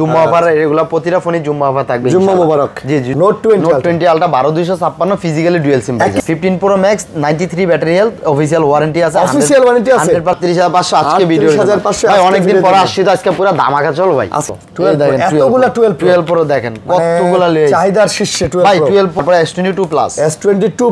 জুম্মা offer এগুলা প্রতিটা ফোনে জুম্মা অফার থাকবে জুম্মা মোবারক জি জি নোট 20 আলট্রা 12256 ফিজিক্যালি ডুয়াল সিম 15 pro max 93 battery health official warranty আছে 100% আজকে ভিডিও ভাই অনেক দিন পরে আসছে তো আজকে পুরো ধামাকা চল ভাই 12 দেখেন এতগুলা 12 প্রো দেখেন কতগুলা লয়ে চাহিদার শীর্ষে 12 ভাই 12 প্রো S22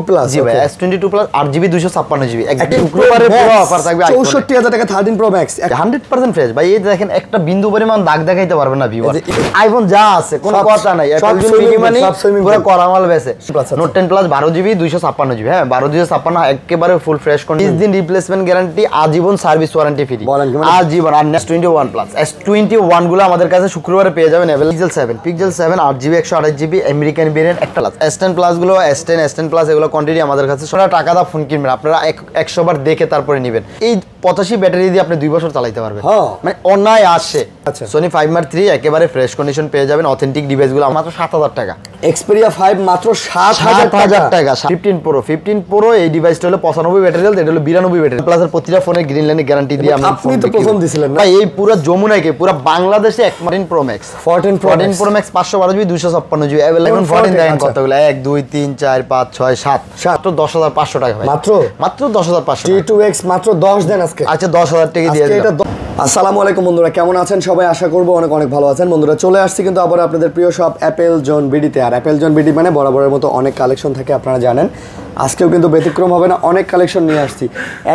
প্লাস জি ভাই S22 প্লাস 8GB 256GB একদম শুক্রবারে পুরো অফার থাকবে 64000 টাকা 13 প্রো ম্যাক্স 100% ফ্রেশ ভাই এই দেখেন একটা বিন্দু পরিমাণ দাগ দেখাইতে পারবে না ভিউয়ার আইফোন যা আছে কোনো কথা নাই অ্যাপল জুন মানে পুরো করামাল বেছে নোট 10 প্লাস 12GB 256GB হ্যাঁ 12256 একেবারে ফুল ফ্রেশ কন্ডিশন 30 দিন রিপ্লেসমেন্ট গ্যারান্টি আজীবন সার্ভিস ওয়ারেন্টি ফ্রি আজীবন আর S21 প্লাস S21 গুলো আমাদের কাছে শুক্রবারে পেয়ে যাবেন pixel 7 8GB 128GB American variant একটা প্লাস S10 প্লাস গুলো S10 প্লাস এগুলো কোয়ান্টিটি আমাদের কাছে 100 টাকা দা ফোন কিনবেন আপনারা 100 বার দেখে তারপরে নেবেন এই 85 ব্যাটারি দিয়ে আপনি 2 বছর চালাতে পারবেন মানে অন্যায় আসে Sony 5 Mark 3 একেবারে ফ্রেশ কন্ডিশন পেয়ে যাবেন অথেন্টিক ডিভাইসগুলো মাত্র 7000 টাকা Xperia 5 মাত্র 7000 টাকা 15 প্রো এই ডিভাইসটা হলো 95 ব্যাটারি হেলথ এটা হলো 92 ব্যাটারি প্লাস আর প্রতিটা ফোনে গ্রিন লাইনে গ্যারান্টি দিয়ে আপনি তো প্রথম দিছিলেন না ভাই এই পুরো যমুনাকে পুরো বাংলাদেশে 14 pro max 14 pro max 512GB 256GB available 14 দেখেন কতগুলো 1 2 3 4 5 6 7 তো 10500 টাকা ভাই মাত্র 10500 T2X মাত্র 10 দেন আজকে আচ্ছা 10000 টাকা দিয়ে দিলাম আসসালামু আলাইকুম বন্ধুরা কেমন আছেন সবাই আশা করব অনেক ভালো আছেন বন্ধুরা চলে আসছি কিন্তু আবার আপনাদের প্রিয় শপ অ্যাপেল জন বিডিতে আর অ্যাপেল জন বিডি মানে বরাবরের মতো অনেক কালেকশন থাকে আপনারা জানেন আজকেও কিন্তু ব্যতিক্রম হবে না অনেক কালেকশন নিয়ে আসছি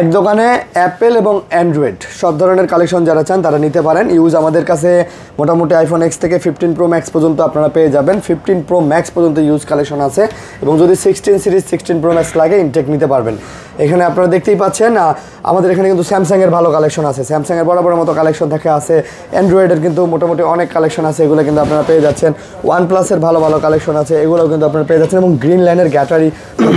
এক দোকানে অ্যাপেল এবং অ্যান্ড্রয়েড সব ধরনের কালেকশন যারা চান তারা নিতে পারেন ইউজ আমাদের কাছে মোটামুটি আইফোন X থেকে 15 প্রো ম্যাক্স পর্যন্ত আপনারা পেয়ে যাবেন 15 প্রো ম্যাক্স পর্যন্ত ইউজ কালেকশন আছে এবং যদি 16 সিরিজ 16 প্রো ম্যাক্স লাগে ইনটেক নিতে পারবেন এখানে আপনারা দেখতেই পাচ্ছেন আমাদের এখানে কিন্তু স্যামসাং এর ভালো কালেকশন আছে স্যামসাং এর বরাবরের মতো কালেকশন থাকে আছে অ্যান্ড্রয়েডের কিন্তু মোটামুটি অনেক কালেকশন আছে এগুলো কিন্তু আপনারা পেয়ে যাচ্ছেন OnePlus এর ভালো কালেকশন আছে এগুলোও কিন্তু আপনারা পেয়ে যাচ্ছেন এবং গ্রিন লাইনের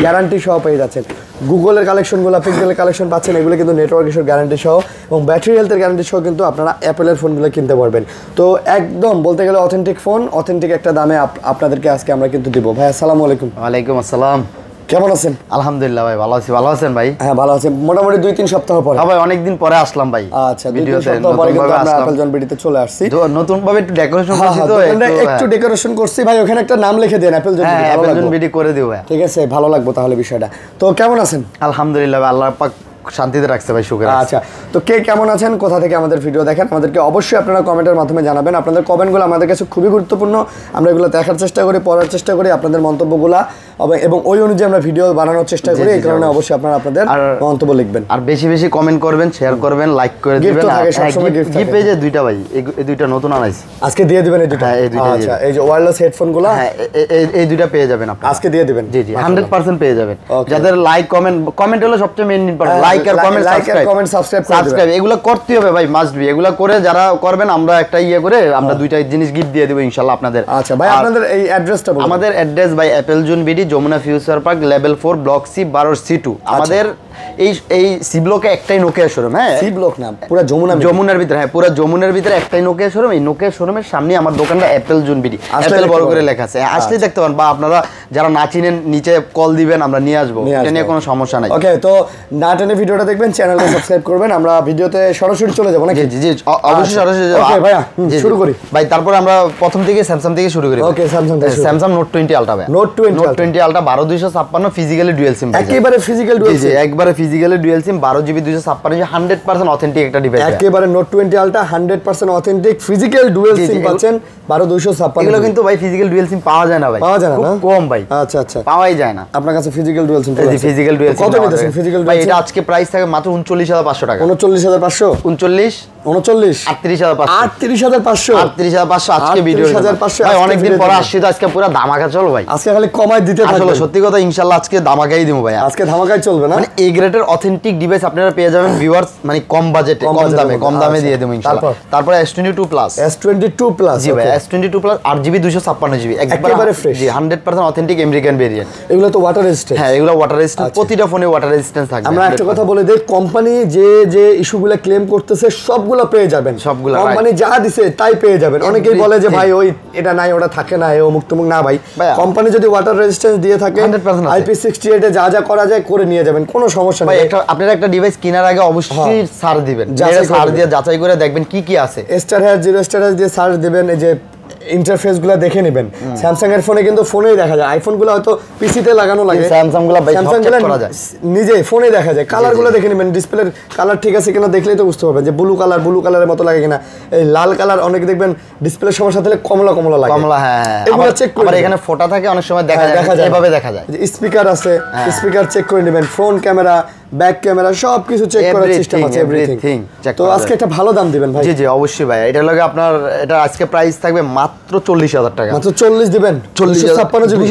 গ্যারান্টি সহ পেয়ে যাচ্ছেন গুগলের কালেকশনগুলো পিক্সেলের কালেকশন পাচ্ছেন এগুলো কিন্তু নেটওয়ার্ক ইস্যুর গ্যারান্টি সহ এবং ব্যাটারি হেলথের গ্যারান্টি সহ কিন্তু আপনারা অ্যাপেলের ফোনগুলো কিনতে পারবেন তো একদম বলতে গেলে অথেন্টিক ফোন অথেন্টিক একটা দামে আপনাদেরকে আজকে আমরা কিন্তু দিব ভাই আসসালামু আলাইকুম ওয়ালাইকুম আসসালাম কেমন আছেন আলহামদুলিল্লাহ ভাই ভালো আছি ভালো আছেন ভাই হ্যাঁ ভালো আছি মোটামুটি 2-3 সপ্তাহ পরে ভাই অনেক দিন পরে আসলাম ভাই আচ্ছা ভিডিওতে নতুন ভাবে আমরা অ্যাপল জন বিডিতে চলে আসছি নতুন ভাবে একটু ডেকোরেশন করছি তো একটু ডেকোরেশন করছি ভাই ওখানে একটা নাম লিখে দেন অ্যাপল জন বিডি অ্যাপল জন বিডি করে দিও ভাই ঠিক আছে ভালো লাগবে তাহলে বিষয়টা তো কেমন আছেন আলহামদুলিল্লাহ আল্লাহ পাক শান্তিতে রাখছে ভাই শুকর আচ্ছা তো কে কেমন আছেন কোথা থেকে আমাদের ভিডিও দেখেন আমাদেরকে অবশ্যই আপনারা কমেন্টের মাধ্যমে জানাবেন আপনাদের কমেন্টগুলো আমাদের কাছে খুবই গুরুত্বপূর্ণ আমরা এগুলো দেখার চেষ্টা করি পড়ার চেষ্টা করি আপনাদের মন্তব্যগুলো এবং ওই অনুযায়ী আমরা ভিডিও বানানোর চেষ্টা করি এই কারণে অবশ্যই আপনারা আপনাদের মন্তব্য লিখবেন আর বেশি বেশি কমেন্ট করবেন শেয়ার করবেন লাইক করে দিবেন আর গিফট পেজে দুইটা ভাই এই দুইটা নতুন আনাইছি আজকে দিয়ে দিবেন এই দুইটা আচ্ছা এই যে ওয়্যারলেস হেডফোনগুলো হ্যাঁ এই দুইটা পেয়ে যাবেন আপনারা আজকে দিয়ে দিবেন জি জি 100% পেয়ে যাবেন যাদের লাইক কমেন্ট হলো সবচেয়ে মেইন ইম্পর্টেন্ট লাইক আর কমেন্ট সাবস্ক্রাইব এগুলো করতে হবে ভাই মাস্ট বি এগুলো করে যারা করবেন আমরা একটা করে আমরা দুইটা জিনিস গিফট দিয়ে দেব ইনশাআল্লাহ আপনাদের আচ্ছা ভাই আপনাদের এই অ্যাড্রেসটা বলুন আমাদের অ্যাড্রেস ভাই Apple June BD Jamuna future park level 4 block C 12 C2 আমাদের এই সি ব্লকে একটাই নোকিয়া শোরুম হ্যাঁ সি ব্লক না পুরো যমুনার ভিতরে হ্যাঁ পুরো যমুনার ভিতরে একটাই নোকিয়া শোরুম এই নোকিয়া শোরুমের সামনে আমার দোকানটা অ্যাপল জুন বিডি অ্যাপল বড় করে লেখা আছে আসলে দেখতে পারেন বা আপনারা যারা না চিনেন নিচে কল দিবেন আমরা নিয়ে আসবো এটা নিয়ে কোনো সমস্যা নাই ওকে তো না টেনে ভিডিওটা দেখবেন চ্যানেলটা সাবস্ক্রাইব করবেন আমরা ভিডিওতে সরাসরি চলে যাব নাকি জি অবশ্যই সরাসরি ওকে ভাইয়া শুরু করি ভাই তারপর আমরা প্রথম থেকে স্যামসাং থেকে শুরু করি ওকে স্যামসাং নোট 20 আলট্রা ভাই Note 20 Ultra 12256 physically dual SIM একেবারে ফিজিক্যাল ডুয়াল সিম একবারে physically dual SIM 12GB 256 100% authentic একটা ডিভাইস একেবারে Note 20 Ultra 100% authentic physical dual SIM পাচ্ছেন 12256 এগুলো কিন্তু ভাই ফিজিক্যাল ডুয়াল সিম পাওয়া যায় না ভাই পাওয়া যায় না খুব কম ভাই আচ্ছা পাওয়াই যায় না আপনার কাছে ফিজিক্যাল ডুয়াল সিম আছে ফিজিক্যাল ডুয়াল সিম কত নিতেছেন ফিজিক্যাল ভাই এটা আজকে প্রাইস থাকে মাত্র 39500 টাকা 39500 38500 আজকে ভিডিও ভাই অনেক দিন পরে আসছে তো আজকে পুরো ধামাকা চল ভাই আজকে খালি কমাই দিতে থাকবেন আসলে সত্যি কথা ইনশাআল্লাহ আজকে ধামাকাই দেব ভাই আজকে ধামাকাই চলবে না মানে এই গ্রেডের অথেন্টিক ডিভাইস আপনারা পেয়ে যাবেন ভিউয়ার্স মানে কম বাজেটে কম দামে দিয়ে দেব ইনশাআল্লাহ তারপর S22 প্লাস জি ভাই S22 প্লাস 8GB 256GB একবারে ফ্রেশ জি 100% অথেন্টিক আমেরিকান ভেরিয়েন্ট এগুলো তো ওয়াটার রেজিস্ট্যান্স হ্যাঁ এগুলো ওয়াটার রেজিস্ট্যান্স প্রতিটা ফোনে ওয়াটার রেজিস্ট্যান্স থাকবে আমরা একটা কথা বলে দেই কোম্পানি যে ইস্যুগুলো ক্লেম করতেছে সবগুলো পেয়ে যাবেন সবগুলো কোম্পানি যা দিছে তাই পেয়ে যাবেন অনেকেই বলে যে ভাই ওই এটা নাই ওটা থাকে না ও মুক্তমুখ না ভাই কোম্পানি যদি ওয়াটার রেজিস্ট্যান্স দিয়ে থাকে IP68 এ যা করা যায় করে নিয়ে যাবেন কোনো সমস্যা ভাই নেই। আপনারা একটা ডিভাইস কেনার আগে অবশ্যই সার্চ দিবেন, সার্চ দিয়ে যাচাই করে দেখবেন কি কি আছে। স্টার হ্যাশ 0 স্টার হ্যাশ দিয়ে সার্চ দিবেন, এই যে ইন্টারফেস গুলো দেখে নেবেন। স্যামসাং এর ফোনে কিন্তু ফোনেই দেখা যায়, আইফোন গুলো হয়তো পিসিতে লাগানো লাগে, স্যামসাং গুলো চেক করা যায়, নিজে ফোনে দেখা যায়। কালার গুলো দেখে নেবেন, ডিসপ্লের কালার ঠিক আছে কিনা দেখলেই তো বুঝতে পারবেন যে ব্লু কালারের মতো লাগে কিনা। এই লাল কালার অনেকে দেখবেন ডিসপ্লের সমস্যা থাকলে কমলা লাগে, কমলা। হ্যাঁ, এগুলো চেক করে আবার এখানে ফোটা থাকে, অনেক সময় দেখা যায়, এভাবে দেখা যায়। স্পিকার আছে, স্পিকার চেক করে নেবেন, ফ্রন্ট ক্যামেরা, ব্যাক ক্যামেরা সবকিছু চেক করার সিস্টেম আছে, এভরিথিং। তো আজকে একটা ভালো দাম দিবেন ভাই? জি অবশ্যই ভাই। এটা লগে আপনার এটা আজকে প্রাইস থাকবে মাত্র 40,000 টাকা। মাত্র 40 দিবেন? 256 জিবি।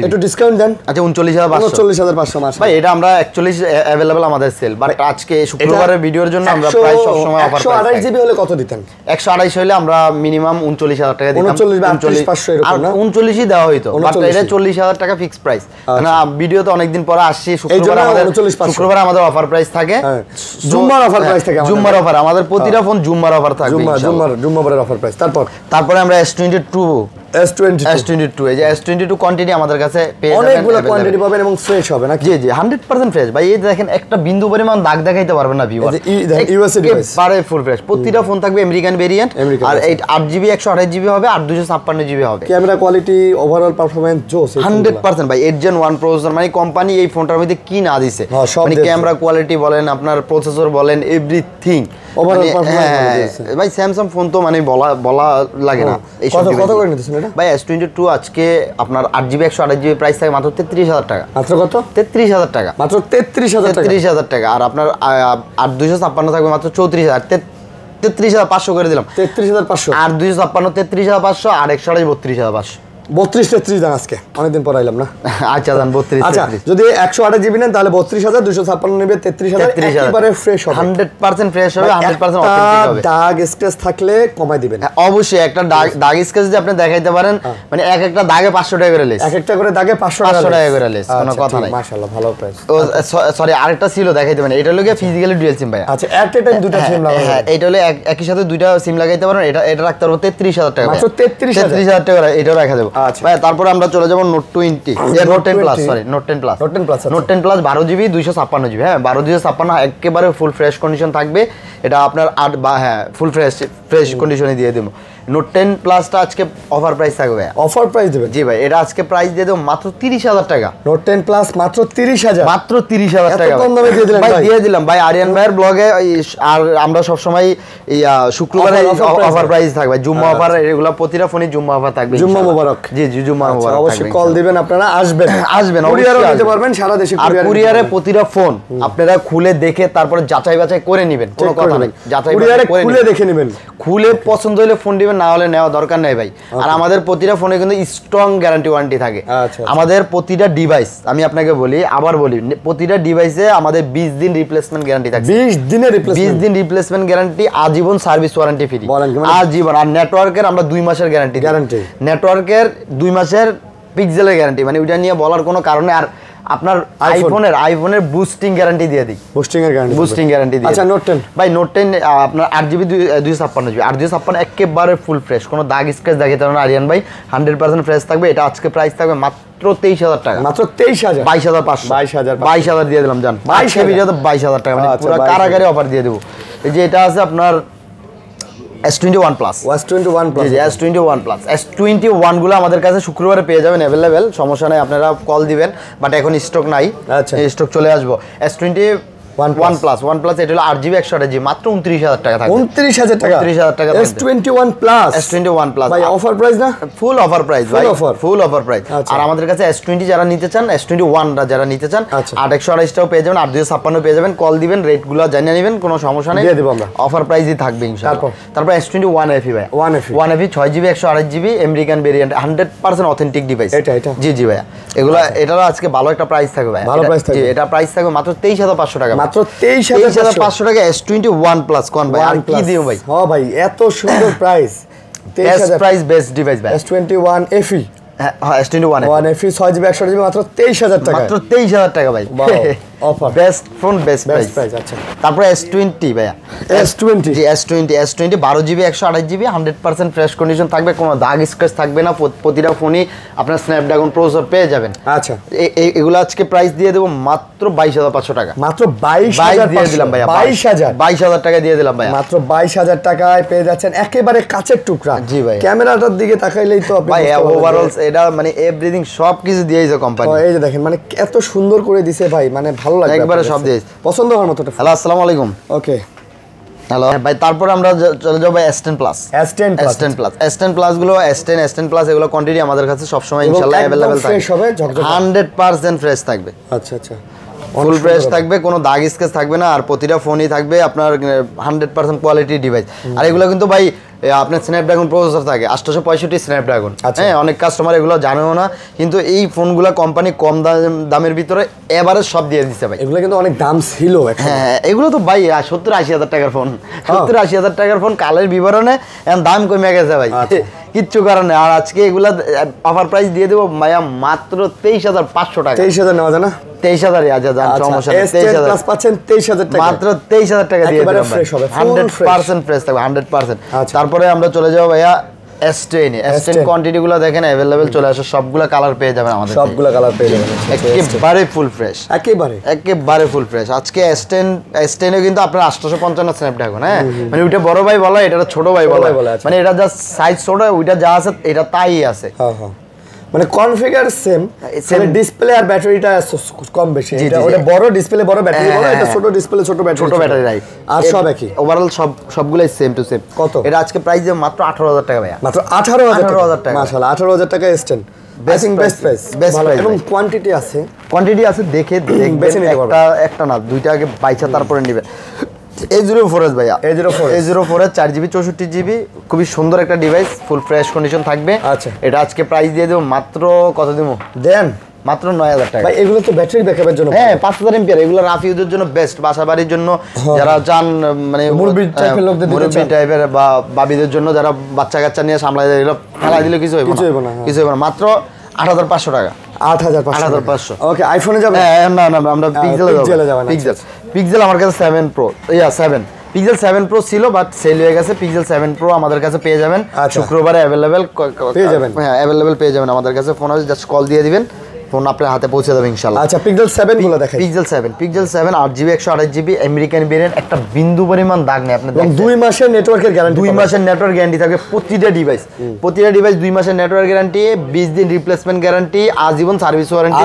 একটু ডিসকাউন্ট দেন। আচ্ছা 39,500। 39,500 মাস ভাই। এটা আমরা অ্যাকচুয়ালি अवेलेबल আমাদের সেল, বাট আজকে শুক্রবারের ভিডিওর জন্য আমরা প্রাইস সব সময় অফার প্রাইস। 128 জিবি হলে কত দিতেন? 128 হলে আমরা মিনিমাম 39,000 টাকা দিতাম। 39,500 এরকম না? 39ই দেওয়া হইতো, বাট এটা 40,000 টাকা ফিক্সড প্রাইস। না ভিডিওতে অনেকদিন পরে আসছে, শুক্রবার আমাদের অফার প্রাইস থাকে, জুম্মার অফার প্রাইস থাকে, জুম্মার অফার আমাদের প্রতিটা ফোন জুম্মার অফার থাকবে ইনশাআল্লাহ। জুম্মার অফার প্রাইস। তারপরে আমরা S22 এই যে S22 কোয়ান্টিটি আমাদের কাছে পেয়ে যাবেন, অনেকগুলো কোয়ান্টিটি পাবেন এবং ফ্রেশ হবে না? জি 100% ফ্রেশ ভাই। এই দেখেন একটা বিন্দু পরিমাণ দাগ দেখাইতে পারবেন না ভিউয়ার, ইউএসএ ডিভাইস পারে ফুল ফ্রেশ। প্রতিটা ফোন থাকবে আমেরিকান ভেরিয়েন্ট, আর 8GB 128GB হবে, আর 256GB হবে। ক্যামেরা কোয়ালিটি, ওভারঅল পারফরম্যান্স জোস 100% ভাই। 8 Gen 1 প্রসেসর, মানে কোম্পানি এই ফোনটার মধ্যে কি না দিছে, মানে ক্যামেরা কোয়ালিটি বলেন, আপনার প্রসেসর বলেন, এভরিথিং ওভারঅল পারফরম্যান্স ভাই। স্যামসাং ফোন তো মানে বলা লাগে না। এই কত করে নিতেছেন এটা ভাই? S22 আজকে আপনার 8GB 128GB প্রাইস থাকে মাত্র 33,000 টাকা। মাত্র কত? 33,000 টাকা। মাত্র 33,000 টাকা। আর আপনার 256 থাকবে মাত্র 34,000। 33,500 করে দিলাম। 33,500 আর 256 33,500, আর 128 32,500। 32-33 দাম আজকে, অনেকদিন পর আইলাম না। আচ্ছা দাম 32। আচ্ছা যদি 128 জিবি নেন তাহলে 32,000, 256 নেবে 33,000, একেবারে ফ্রেশ হবে, 100% ফ্রেশ হবে, 100% অথেন্টিক হবে। দাগ স্ক্র্যাচ থাকলে কমাই দিবেন। অবশ্যই একটা দাগ স্ক্র্যাচ যদি আপনি দেখাইতে পারেন, মানে একটা দাগে 500 টাকা করে লেস, একটা করে দাগে 500 টাকা করে লেস, কোনো কথা নাই। মাশাআল্লাহ ভালো প্রাইস। সরি আরেকটা ছিল দেখাইতে পারেন, এটা হলো ফিজিক্যালি ডুয়াল সিম ভাই। আচ্ছা এট এ টাইম দুটো সিম লাগানো? হ্যাঁ এটা হলো একই সাথে দুইটা সিম লাগাইতে পারেন। এটা রাখতে পারবো 33,000 টাকা। মাত্র 33,000 টাকা এটাও রাখা যাবে ভাই। তারপরে আমরা চলে যাব note 20, note 10 plus, sorry note 10 plus. Note 10 plus 12GB 256GB। হ্যাঁ 12/256 একেবারে ফুল ফ্রেশ কন্ডিশন থাকবে। এটা আপনার 8 বা হ্যাঁ ফুল ফ্রেশ কন্ডিশনে দিয়ে দেবো। নোট 10 প্লাসটা আজকে অফার প্রাইস থাকবে। অফার প্রাইস দেবেন? জি ভাই। এটা আজকে প্রাইস দিয়ে দেবো মাত্র 30,000 টাকা। নোট 10 প্লাস মাত্র 30,000? মাত্র 30,000 টাকা। এত কম দামে দিয়ে দিলেন ভাই? দিয়ে দিলাম ভাই আরিয়ান ভাইয়ের ব্লগে। আর আমরা সব সময় শুক্রবারে অফার প্রাইস থাকবে, জুম্মা অফার, এগুলা প্রতিটা ফোনে জুম্মা অফার থাকবে। জুম্মা মোবারক। জি জুম্মা মোবারক। অবশ্যই কল দিবেন, আপনারা আসবেন কুরিয়ারও নিতে পারবেন সারা দেশে। আর কুরিয়ারে প্রতিটা ফোন আপনারা খুলে দেখে তারপরে যাচাই বাছাই করে নেবেন, কোনো কথা নাই। যাচাই বাছাই করে খুলে দেখে নেবেন, খুলে পছন্দ হলে ফোন দিবেন, না হলে নেওয়া দরকার নাই ভাই। আর আমাদের প্রতিটা ফোনে কিন্তু স্ট্রং গ্যারান্টি ওয়ারেন্টি থাকে। আমাদের প্রতিটা ডিভাইস, আমি আপনাকে বলি আবার বলি, প্রতিটা ডিভাইসে আমাদের 20 দিন রিপ্লেসমেন্ট গ্যারান্টি থাকে। 20 দিনের রিপ্লেসমেন্ট? 20 দিন রিপ্লেসমেন্ট গ্যারান্টি, আজীবন সার্ভিস ওয়ারেন্টি ফ্রি, আজীবন। আর নেটওয়ার্কের আমরা 2 মাসের গ্যারান্টি। নেটওয়ার্কের 2 মাসের পিক্সেলের গ্যারান্টি, মানে ওইটা নিয়ে বলার কোনো কারণে। আর আপনার আইফোনের বুস্টিং গ্যারান্টি দিয়ে দিই, বুস্টিং গ্যারান্টি দিই। আচ্ছা নোট 10 ভাই নোট 10 আপনার 8GB 256GB, 8/256 একেবারে ফুল ফ্রেশ, কোনো দাগ স্ক্র্যাচ দেখাতে পারবেন না আরিয়ান ভাই, 100% ফ্রেশ থাকবে। এটা আজকে প্রাইস থাকবে মাত্র 23,000 টাকা। মাত্র 23,000? 22,500 22,000 দিয়ে দিলাম জান। 22,000 টাকা, মানে পুরো কারাগারি অফার দিয়ে দেবো। এই যে এটা আছে আপনার S21 plus. S21 plus S21 গুলো আমাদের কাছে শুক্রবারে পেয়ে যাবেন অ্যাভেলেবেল, সমস্যা নাই, আপনারা কল দিবেন। বাট এখন স্টক নাই, স্টক চলে আসবো। S21 প্লাস এটা হলো 8GB 128GB, মাত্র 29,000 টাকা থাকবে। 29,000 টাকা? 29,000 টাকা। S21 প্লাস ভাই অফার প্রাইস না? ফুল অফার প্রাইস ভাই, ফুল অফার প্রাইস। আর আমাদের কাছে S20 যারা নিতে চান, S21 যারা নিতে চান, 8/128টাও পেয়ে যাবেন, 8/256 পেয়ে যাবেন। কল দিবেন, রেটগুলো জানিয়ে নেবেন, কোনো সমস্যা নেই, দিয়ে দেব আমরা। অফার প্রাইসই থাকবে ইনশাআল্লাহ। তারপর S21 FE ভাই, 1FE 6GB 128GB American variant, 100% authentic device. এটা জি ভাই, এগুলো এটারও আজকে ভালো একটা প্রাইস থাকবে ভাই। ভালো প্রাইস থাকবে। এটা প্রাইস থাকবে মাত্র 23,500 টাকা। মাত্র 23,500 টাকা। S21 প্লাস কোন ভাই, আর কি দিও ভাই? হ্যাঁ ভাই এত সুন্দর প্রাইস, 23,000 প্রাইস বেস্ট ডিভাইস ভাই। S21 FE, হ্যাঁ S21 1FE 6GB 128GB মাত্র 23,000 টাকা। মাত্র 23,000 টাকা ভাই। Offer best phone best price. আচ্ছা, তারপরে S20 ভাইয়া, S20 জি S20 12GB 128GB 100% fresh condition থাকবে, কোনো দাগ স্ক্র্যাচ থাকবে না, প্রতিটা ফোনই আপনার স্ন্যাপড্রাগন প্রসেসর পেয়ে যাবেন। আচ্ছা, এগুলো আজকে প্রাইস দিয়ে দেবো মাত্র 22,500 টাকা, মাত্র 22,000 দিয়ে দিলাম ভাইয়া, 22,000 টাকা দিয়ে দিলাম ভাইয়া, মাত্র 22,000 টাকায় পেয়ে যাচ্ছেন একেবারে কাচের টুকরা। জি ভাই, ক্যামেরাটার দিকে তাকাইলেই তো আপনি ভাই ওভারঅল এটা মানে এভরিথিং সবকিছু দিয়েছে কোম্পানি। এই যে দেখেন মানে এত সুন্দর করে দিছে ভাই, মানে ভালো লাগে একবারে সব দিয়েছে, পছন্দ হওয়ার মতো। হ্যালো আসসালামু আলাইকুম। ওকে, হ্যালো ভাই, তারপরে আমরা চলে যাবো S10 প্লাস। S10 প্লাস গুলো S10 প্লাস এগুলো কোয়ান্টিটি আমাদের কাছে সবসময় ইনশাআল্লাহ अवेलेबल থাকবে, 100% ফ্রেশ থাকবে। আচ্ছা আচ্ছা, ফুল ফ্রেশ থাকবে, কোনো দাগ স্কেচ থাকবে না, আর প্রতিটা ফোনই থাকবে আপনার 100% কোয়ালিটি ডিভাইস। আর এগুলো কিন্তু ভাই আপনার স্ন্যাপড্রাগন প্রসেসর থাকে, 865 স্ন্যাপড্রাগন। হ্যাঁ, অনেক কাস্টমার এগুলো জানেও না, কিন্তু এই ফোনগুলো কোম্পানি কম দামের ভিতরে এবারে সব দিয়ে দিচ্ছে ভাই। এগুলো কিন্তু অনেক দাম ছিল। হ্যাঁ, এগুলো তো ভাই 70-80 হাজার টাকার ফোন, 70-80 হাজার টাকার ফোন কালের বিবরণে এখন দাম কমে গেছে ভাই, কিচ্ছু কারণে। আর আজকে এগুলা অফার প্রাইস দিয়ে দেবো ভাইয়া মাত্র 23,500 টাকা। 23,000 নেওয়া যায় না? 23,000 আচ্ছা, সমস্যা নেই, 23,000 প্লাস পাচ্ছেন 23,000 টাকা, মাত্র 23,000 টাকা দিয়ে দিলাম, ফ্রেশ হবে, 100% ফ্রেশ থাকবে, 100%। তারপরে আমরা চলে যাবো ভাইয়া S10 কোয়ান্টিটি গুলো দেখেন अवेलेबल চলে আসে, সবগুলা কালার পেয়ে যাবেন আমাদের, সবগুলা কালার পেয়ে যাবেন, একেবারে ফুল ফ্রেশ, একেবারে ফুল ফ্রেশ। আজকে S10 এ কিন্তু আপনার 855 স্ন্যাপড্রাগন, হ্যাঁ মানে ওইটা বড় ভাই বলা, এটা ছোট ভাই বলা, মানে এটা জাস্ট সাইজ ছোট, ওইটা যা আছে এটা তাই আছে। হ্যাঁ হ্যাঁ, মানে কনফিগার সেম, ডিসপ্লে আর ব্যাটারিটা কম বেশি, এটা ওটা বড় ডিসপ্লে বড় ব্যাটারি বড়, এটা ছোট ডিসপ্লে ছোট ব্যাটারি রাইট, আর সব একই ওভারঅল সবগুলাই সেম টু সেম। কত এটা আজকে প্রাইস দিয়ে মাত্র 18,000 টাকা ভাইয়া, মাত্র 18,000 টাকা, মাশাআল্লাহ 18,000 টাকা S10 বেস্ট প্রাইস এবং কোয়ান্টিটি আছে দেখে দেখবেন, একটা না দুইটা আগে বাইচা তারপরে নেবেন। A04s ভাইয়া, A04 4GB 64GB, খুবই সুন্দর একটা ডিভাইস, ফুল ফ্রেশ কন্ডিশন থাকবে। আচ্ছা, এটা আজকে প্রাইস দিয়ে দেবো মাত্র কত দেবো দেন, মাত্র 9,000 টাকা। ভাই এগুলো তো ব্যাটারি ব্যাকআপের জন্য, হ্যাঁ 5000 এমপিআর, এগুলো রাফ ইউজের জন্য বেস্ট, বাসা বাড়ির জন্য যারা চান, মানে মুরব্বি টাইপের বা বাবিদের জন্য যারা বাচ্চা কাচ্চা নিয়ে সামলাই দিল ফেলা দিলে কিছু হইব না, মাত্র 8,500 টাকা, 8,500। ওকে, আইফোনে যাবে? না আমরা পিক্সেলে যাব, পিক্সেল আমার কাছে 7 প্রো, পিক্সেল 7 প্রো ছিল বাট সেল হয়ে গেছে। পিক্সেল 7 প্রো আমাদের কাছে পেয়ে যাবেন শুক্রবারে अवेलेबल পেয়ে যাবেন, হ্যাঁ अवेलेबल পেয়ে যাবেন আমাদের কাছে। ফোন আছে, জাস্ট কল দিয়ে দিবেন, ফোন আপনার হাতে পৌঁছে যাবে ইনশাআল্লাহ। আচ্ছা, পিক্সেল 7 গুলো দেখাই। Pixel 7 8GB 128GB American variant, একটা বিন্দু পরিমাণ দাগ নেই আপনি, 2 মাসের নেটওয়ার্কের গ্যারান্টি, 2 মাসের নেটওয়ার্ক গ্যারান্টি থাকবে প্রতিটা ডিভাইস 2 মাসের নেটওয়ার্ক গ্যারান্টি, 20 দিন রিপ্লেসমেন্ট গ্যারান্টি, আজীবন সার্ভিস ওয়ারেন্টি,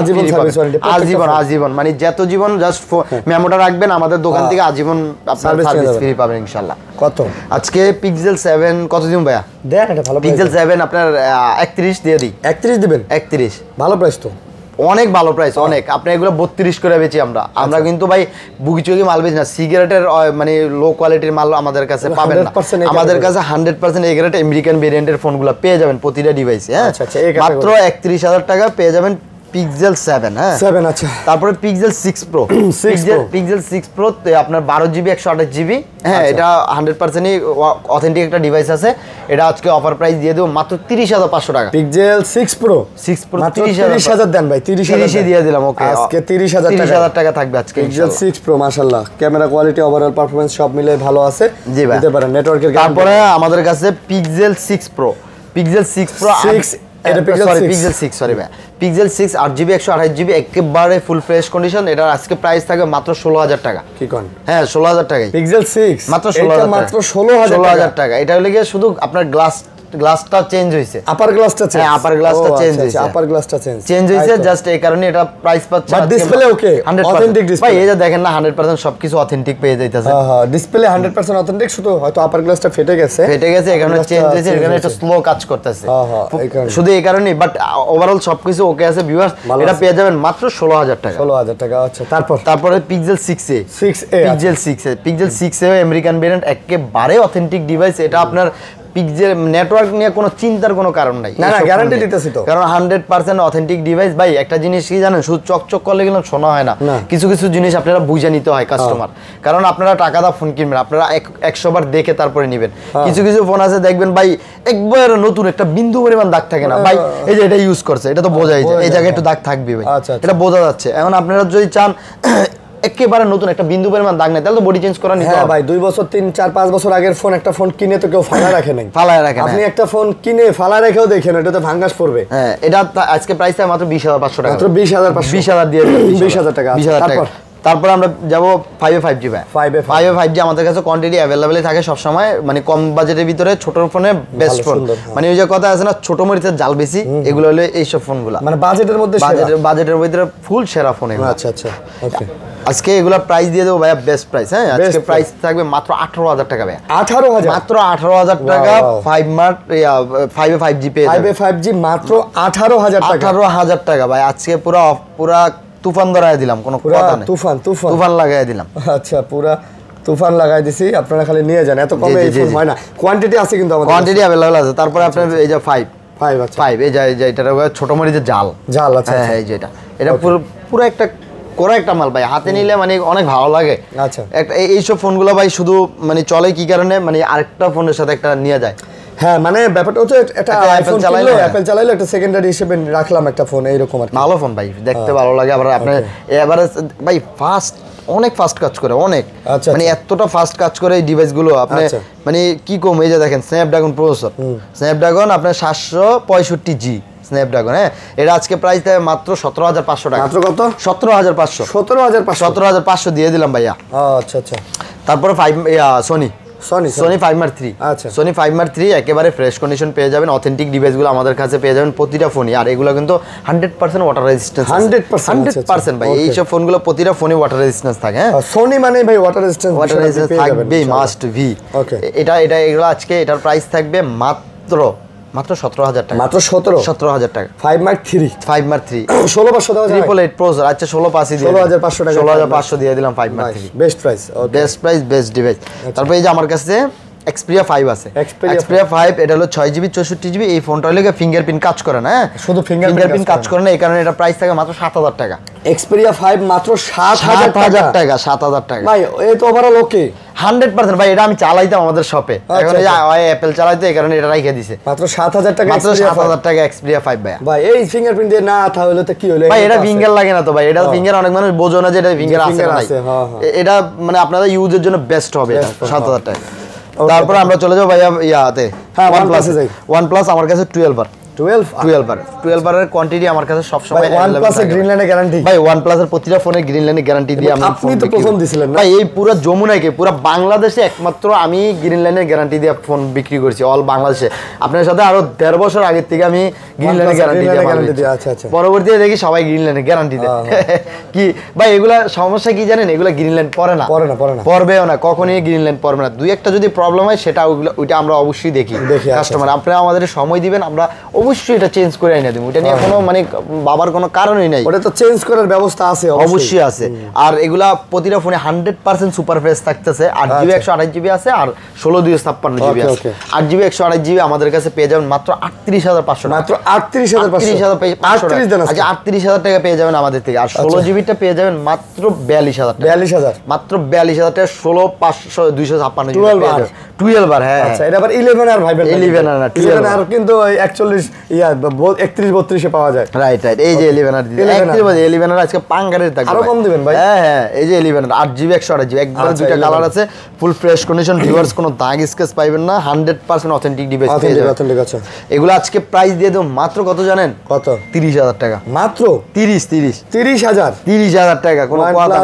আজীবন মানে যত জীবন, জাস্ট মেমোটা রাখবেন, আমাদের দোকান থেকে আজীবন আপনার সার্ভিস ফ্রি পাবেন ইনশাআল্লাহ। কত আজকে পিক্সেল 7 কত দিন ভাইয়া? দেন এটা ভালো, পিক্সেল 7 আপনার 31 দিয়ে দিই। 31 দিবেন? 31 ভালো প্রাইস তো, অনেক ভালো প্রাইস, অনেক। আপনি এগুলো 32 করে বেচি আমরা কিন্তু ভাই বুকিচুকি মাল বেচি না, সিগারেটের মানে লো কোয়ালিটির মাল আমাদের কাছে পাবেন না, আমাদের কাছে 100% এই গ্রেড আমেরিকান ভেরিয়েন্টের ফোনগুলো পেয়ে যাবেন প্রতিটা ডিভাইসে। হ্যাঁ, মাত্র 31,000 টাকা পেয়ে যাবেন পিক্সেল 7। হ্যাঁ 7। আচ্ছা, তারপরে পিক্সেল 6 প্রো, পিক্সেল 6 প্রো আপনার 12GB 128GB, হ্যাঁ এটা 100%ই অথেন্টিক একটা ডিভাইস আছে। এটা আজকে অফার প্রাইস দিয়ে দেব মাত্র 30,500 টাকা। পিক্সেল 6 প্রো 30,000 দেন ভাই, 30,000 দিয়ে দিলাম। ওকে, আজকে 30,000 টাকা থাকবে আজকে পিক্সেল 6 প্রো। মাশাআল্লাহ, ক্যামেরা কোয়ালিটি, ওভারঅল পারফরম্যান্স সব মিলে ভালো আছে, দিতে পারেন নেটওয়ার্কের। তারপরে আমাদের কাছে পিক্সেল 6 প্রো, পিক্সেল 6 প্রো এটা পিক্সেল 6 সরি ভাই, পিক্সেল 6 8GB 128GB একেবারে ফুল ফ্রেশ কন্ডিশন। এটার আজকে প্রাইস থাকবে মাত্র 16,000 টাকা। কি কোন? হ্যাঁ 16,000 টাকায় পিক্সেল 6 মাত্র 16,000 টাকা। এটা হলো গিয়ে শুধু আপনার গ্লাসটা চেঞ্জ হইছে, আপার গ্লাসটা চেঞ্জ, হ্যাঁ আপার গ্লাসটা চেঞ্জ হইছে, আপার গ্লাসটা চেঞ্জ হইছে, জাস্ট এই কারণে এটা প্রাইস পাচ্ছে। But display okay, authentic display ভাই, এই যে দেখেন না 100% সবকিছু অথেন্টিক পেয়ে যাইতাছে। হ্যাঁ, ডিসপ্লে 100% অথেন্টিক, শুধু হয়তো আপার গ্লাসটা ফেটে গেছে, এই কারণে চেঞ্জ হইছে, এখানে একটা স্লো কাজ করতেছে, শুধু এই কারণে। বাট ওভারঅল সবকিছু ওকে আছে ভিউয়ার্স, এটা পেয়ে যাবেন মাত্র 16,000 টাকা। 16,000 টাকা। আচ্ছা, তারপরে pixel 6A, pixel 6A American variant, একেবারে অথেন্টিক ডিভাইস। এটা আপনার পিক্সেল নেটওয়ার্ক নিয়ে কোনো চিন্তার কোনো কারণ নাই, না গ্যারান্টি দিতেছি তো, কারণ 100% অথেন্টিক ডিভাইস। ভাই একটা জিনিস কি জানেন, শুধু চকচক করলে কিন্তু শোনা হয় না, কিছু কিছু জিনিস আপনারা বুঝে নিতে হয় কাস্টমার, কারণ আপনারা টাকা দা ফোন কিনবেন, আপনারা 100 বার দেখে তারপরে নেবেন। কিছু কিছু ফোন আছে দেখবেন ভাই একবার নতুন, একটা বিন্দু পরিমাণ দাগ থাকে না ভাই, এই যে এটা ইউজ করছে, এটা তো বোঝাই যায় এই জায়গায় একটু দাগ থাকবে ভাই, এটা বোঝা যাচ্ছে। এখন আপনারা যদি চান একেবারে নতুন, একটা বিন্দু পরিমাণ দাগ নেই, তাহলে তো বডি চেঞ্জ করা নিতে হ্যাঁ ভাই 2 বছর 3 4 5 বছর আগের ফোন, একটা ফোন কিনে তো কেউ ফালায় রাখে নাই, ফালায় রাখে না। আপনি একটা ফোন কিনে ফালায় রেখেও দেখেন এটা তো ভাঙাস পড়বে। হ্যাঁ, এটা আজকে প্রাইস থাকে মাত্র 20500 টাকা, মাত্র 20500, 20000 দিয়ে 20000 টাকা। 20000 টাকা। তারপর আমরা যাব 5 এ 5G ভাই। 5 এ 5G আমাদের কাছে কোয়ান্টিটি अवेलेबल থাকে সব সময়, মানে কম বাজেটের ভিতরে ছোট ফোনে বেস্ট ফোন, মানে ওই যে কথা আছে না ছোট মরিচের জাল বেশি, এগুলো হলো এই সব ফোনগুলো, মানে বাজেটের মধ্যে বাজেটের ভিতরে ফুল সেরা ফোন এগুলো। আচ্ছা আচ্ছা, ওকে। আজকে এগুলা প্রাইস দিয়ে দেবো ভাইয়া, বেস্ট প্রাইস। হ্যাঁ, আজকে প্রাইস থাকবে মাত্র 18000 টাকা ভাই। 18000, মাত্র 18000 টাকা। 5 মার্ট 5 এ 5G পেয়ে যাবেন। 5 এ 5G মাত্র 18000 টাকা। 18000 টাকা ভাই, আজকে পুরা তুফান ধরায় দিলাম, কোনো কথা নেই। তুফান লাগায় দিলাম। আচ্ছা, পুরা তুফান লাগাই দিছি, আপনারা খালি নিয়ে যান, এত কমে এই ফোন হয় না। কোয়ান্টিটি আছে কিন্তু আমাদের, কোয়ান্টিটি अवेलेबल আছে। তারপর আপনার এই যে 5 আচ্ছা 5 এই যে এটা ছোট মরিচের জাল। আচ্ছা, হ্যাঁ এই যেটা, এটা পুরো একটা কোরা একটা মাল ভাই, হাতে নিলে মানে অনেক ভালো লাগে। আচ্ছা, একটা এইসব ফোনগুলো ভাই শুধু মানে চলে কি কারণে, মানে আরেকটা ফোনের সাথে একটা নিয়ে যায়। হ্যাঁ, মানে ব্যাপারটা হচ্ছে এটা আইফোন চালাইলে, অ্যাপল চালাইলে একটা সেকেন্ডারি হিসেবে রাখলাম একটা ফোন, এইরকম আর কি। ভালো ফোন ভাই, দেখতে ভালো লাগে। আবার আপনার এবারে ভাই ফাস্ট, অনেক ফাস্ট কাজ করে, অনেক, মানে এতটা ফাস্ট কাজ করে এই ডিভাইসগুলো আপনি মানে কি কম। এই যে দেখেন স্ন্যাপড্রাগন প্রসেসর, স্ন্যাপড্রাগন আপনার 765G স্ন্যাপড্রাগন। হ্যাঁ, এটা আজকে প্রাইস দেয় মাত্র 17500 টাকা। মাত্র কত? 17500। 17500 দিয়ে দিলাম ভাইয়া। আচ্ছা আচ্ছা। তারপরে সোনি 5 মার্ক 3। আচ্ছা, সোনি 5 মার্ক 3 একেবারে ফ্রেশ কন্ডিশন পেয়ে যাবেন, অথেন্টিক ডিভাইসগুলো আমাদের কাছে পেয়ে যাবেন প্রতিটা ফোনই। আর এগুলো কিন্তু 100% ওয়াটার রেজিস্ট্যান্স, 100% ভাই। এই সব ফোনগুলো প্রতিটা ফোনে ওয়াটার রেজিস্ট্যান্স থাকে। হ্যাঁ, সোনি মানে ভাই ওয়াটার রেজিস্ট্যান্স থাকবে, মাস্ট ভি। ওকে, এটা এগুলো আজকে এটার প্রাইস থাকবে মাত্র 17000 টাকা। মাত্র 17000 টাকা। 5 মার্ক 3 16500 দাও, 888 প্রসেসর। আচ্ছা 16500 দিয়ে 16500 টাকা, 16500 দিয়ে দিলাম 5 mark 3। Best price, best device. তারপর এই যে আমার কাছে Xperia 5 আছে। Xperia 5 এটা হলো 6GB 64GB। এই ফোনটা হলো ফিঙ্গারপ্রিন্ট কাজ করে না, শুধু ফিঙ্গারপ্রিন্ট কাজ করে না, এই কারণে এটা প্রাইস থাকে মাত্র 7000 টাকা। Xperia 5 মাত্র 7000 টাকা, 7000 টাকা ভাই। এই তো ওভারঅল ওকে 100% ভাই। এটা আমি চালাইতাম আমাদের শপে, এখন এই অ্যাপল চালাইতে, এই কারণে এটা রাইখে দিছে। মাত্র 7000 টাকা, মাত্র 7000 টাকা Xperia 5 ভাই। ভাই এই ফিঙ্গারপ্রিন্ট দিয়ে না তাহলে তো কি হলো ভাই? এটা ফিঙ্গার লাগে না তো ভাই, এটা ফিঙ্গার অনেক মানুষ বোঝো না যে এটা ফিঙ্গার আছে না। এটা মানে আপনাদের ইউজের জন্য বেস্ট হবে এটা 7000 টাকা। তারপর আমরা চলে যাবো ভাইয়া ইয়াতে, হ্যাঁ OnePlus এ যাই। OnePlus আমার কাছে 12 এর কোয়ান্টিটি আমার কাছে সব সময় OnePlus এর গ্রিন লাইনের গ্যারান্টি ভাই। OnePlus এর প্রতিটা ফোনে গ্রিন লাইনের গ্যারান্টি দিয়ে আমি আপনি তো প্রথম দিছিলেন না ভাই। এই পুরো যমুনাকে, পুরো বাংলাদেশে একমাত্র আমি গ্রিন লাইনের গ্যারান্টি দিয়ে ফোন বিক্রি করছি, অল বাংলাদেশে। আপনার সাথে আরো 1.5 বছর আগে থেকে আমি গ্রিন লাইনের গ্যারান্টি দিয়ে, আচ্ছা আচ্ছা, পরবর্তীতে দেখি সবাই গ্রিন লাইনের গ্যারান্টি দেয়। কি ভাই এগুলা সমস্যা কি জানেন? এগুলা গ্রিন লাইন পড়ে না, পড়বেও না, কখনোই গ্রিন লাইন পড়বে না। দুই একটা যদি প্রবলেম হয় সেটা ওইটা আমরা অবশ্যই দেখি কাস্টমার। আপনারা আমাদের সময় দিবেন, আমরা অবশ্যই এটা চেঞ্জ করে আইনা দেব। এটা নিয়ে কোনো মানে বাবার কোনো কারণই নাই, ওটা তো চেঞ্জ করার ব্যবস্থা আছে, অবশ্যই আছে। আর এগুলা প্রতিটা ফোনে 100% সুপার ফ্রেশ থাকতেছে। 8GB 128GB আছে, আর 16 256GB আছে। 8GB 128GB আমাদের কাছে পেয়ে যাবেন মাত্র 38500 টাকা। মাত্র 38500 আচ্ছা 38000 টাকা পেয়ে যাবেন আমাদের থেকে। আর 16GBটা পেয়ে যাবেন মাত্র 42000 টাকা। 42000, মাত্র 42000 টাকা। 16 256GB 12 বার। হ্যাঁ আচ্ছা, এটা আবার 11 আর ভাই 11 আর 11 আর কিন্তু 41 31 32 এ পাওয়া যায়। রাইট। এই যে 11 আর 11 আর আজকে পাঙ্গারের থাকবে, আরো কম দিবেন ভাই। হ্যাঁ এই যে 11 আর 8GB 128GB একবার দুইটা কালার আছে, ফুল ফ্রেশ কন্ডিশন। ভিউয়ার্স কোনো দাগ স্কেচ পাইবেন না, 100% অথেন্টিক ডিভাইস পেয়ে যাবেন। আচ্ছা, এগুলো আজকে প্রাইস দিয়ে দেব মাত্র কত জানেন? কত? 30000 টাকা। মাত্র 30000 টাকা, কোনো কথা না।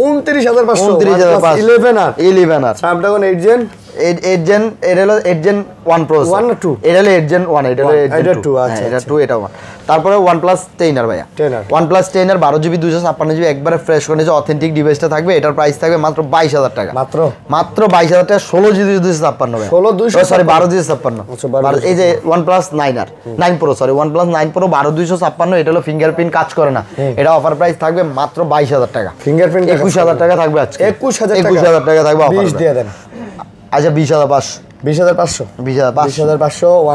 29500 11 আর স্ন্যাপড্রাগন 8 জেন 8 জেন। এটা হলো 8 জেন 1 প্রো, 1 না 2? এটা হলো 8 জেন 1, এটা হলো 8 জেন 2। আচ্ছা, এটা 2, এটা 1। তারপরে OnePlus 10 ভাইয়া, OnePlus 10 12GB 256GB একবারে ফ্রেশ কন্ডিশন অথেন্টিক ডিভাইসটা থাকবে। এটার প্রাইস থাকবে মাত্র 22000 টাকা। মাত্র 22000 টাকা। 16GB 256, sorry 12256। এই যে OnePlus 9 Pro, sorry OnePlus 9 Pro 12256, এটা হলো ফিঙ্গারপ্রিন্ট কাজ করে না। এটা অফার প্রাইস থাকবে মাত্র 22000 টাকা। ফিঙ্গারপ্রিন্ট 21000 টাকা থাকবে আজকে। 21000 টাকা থাকবে অফার। 20 দিয়ে দেন। আচ্ছা 20500 20500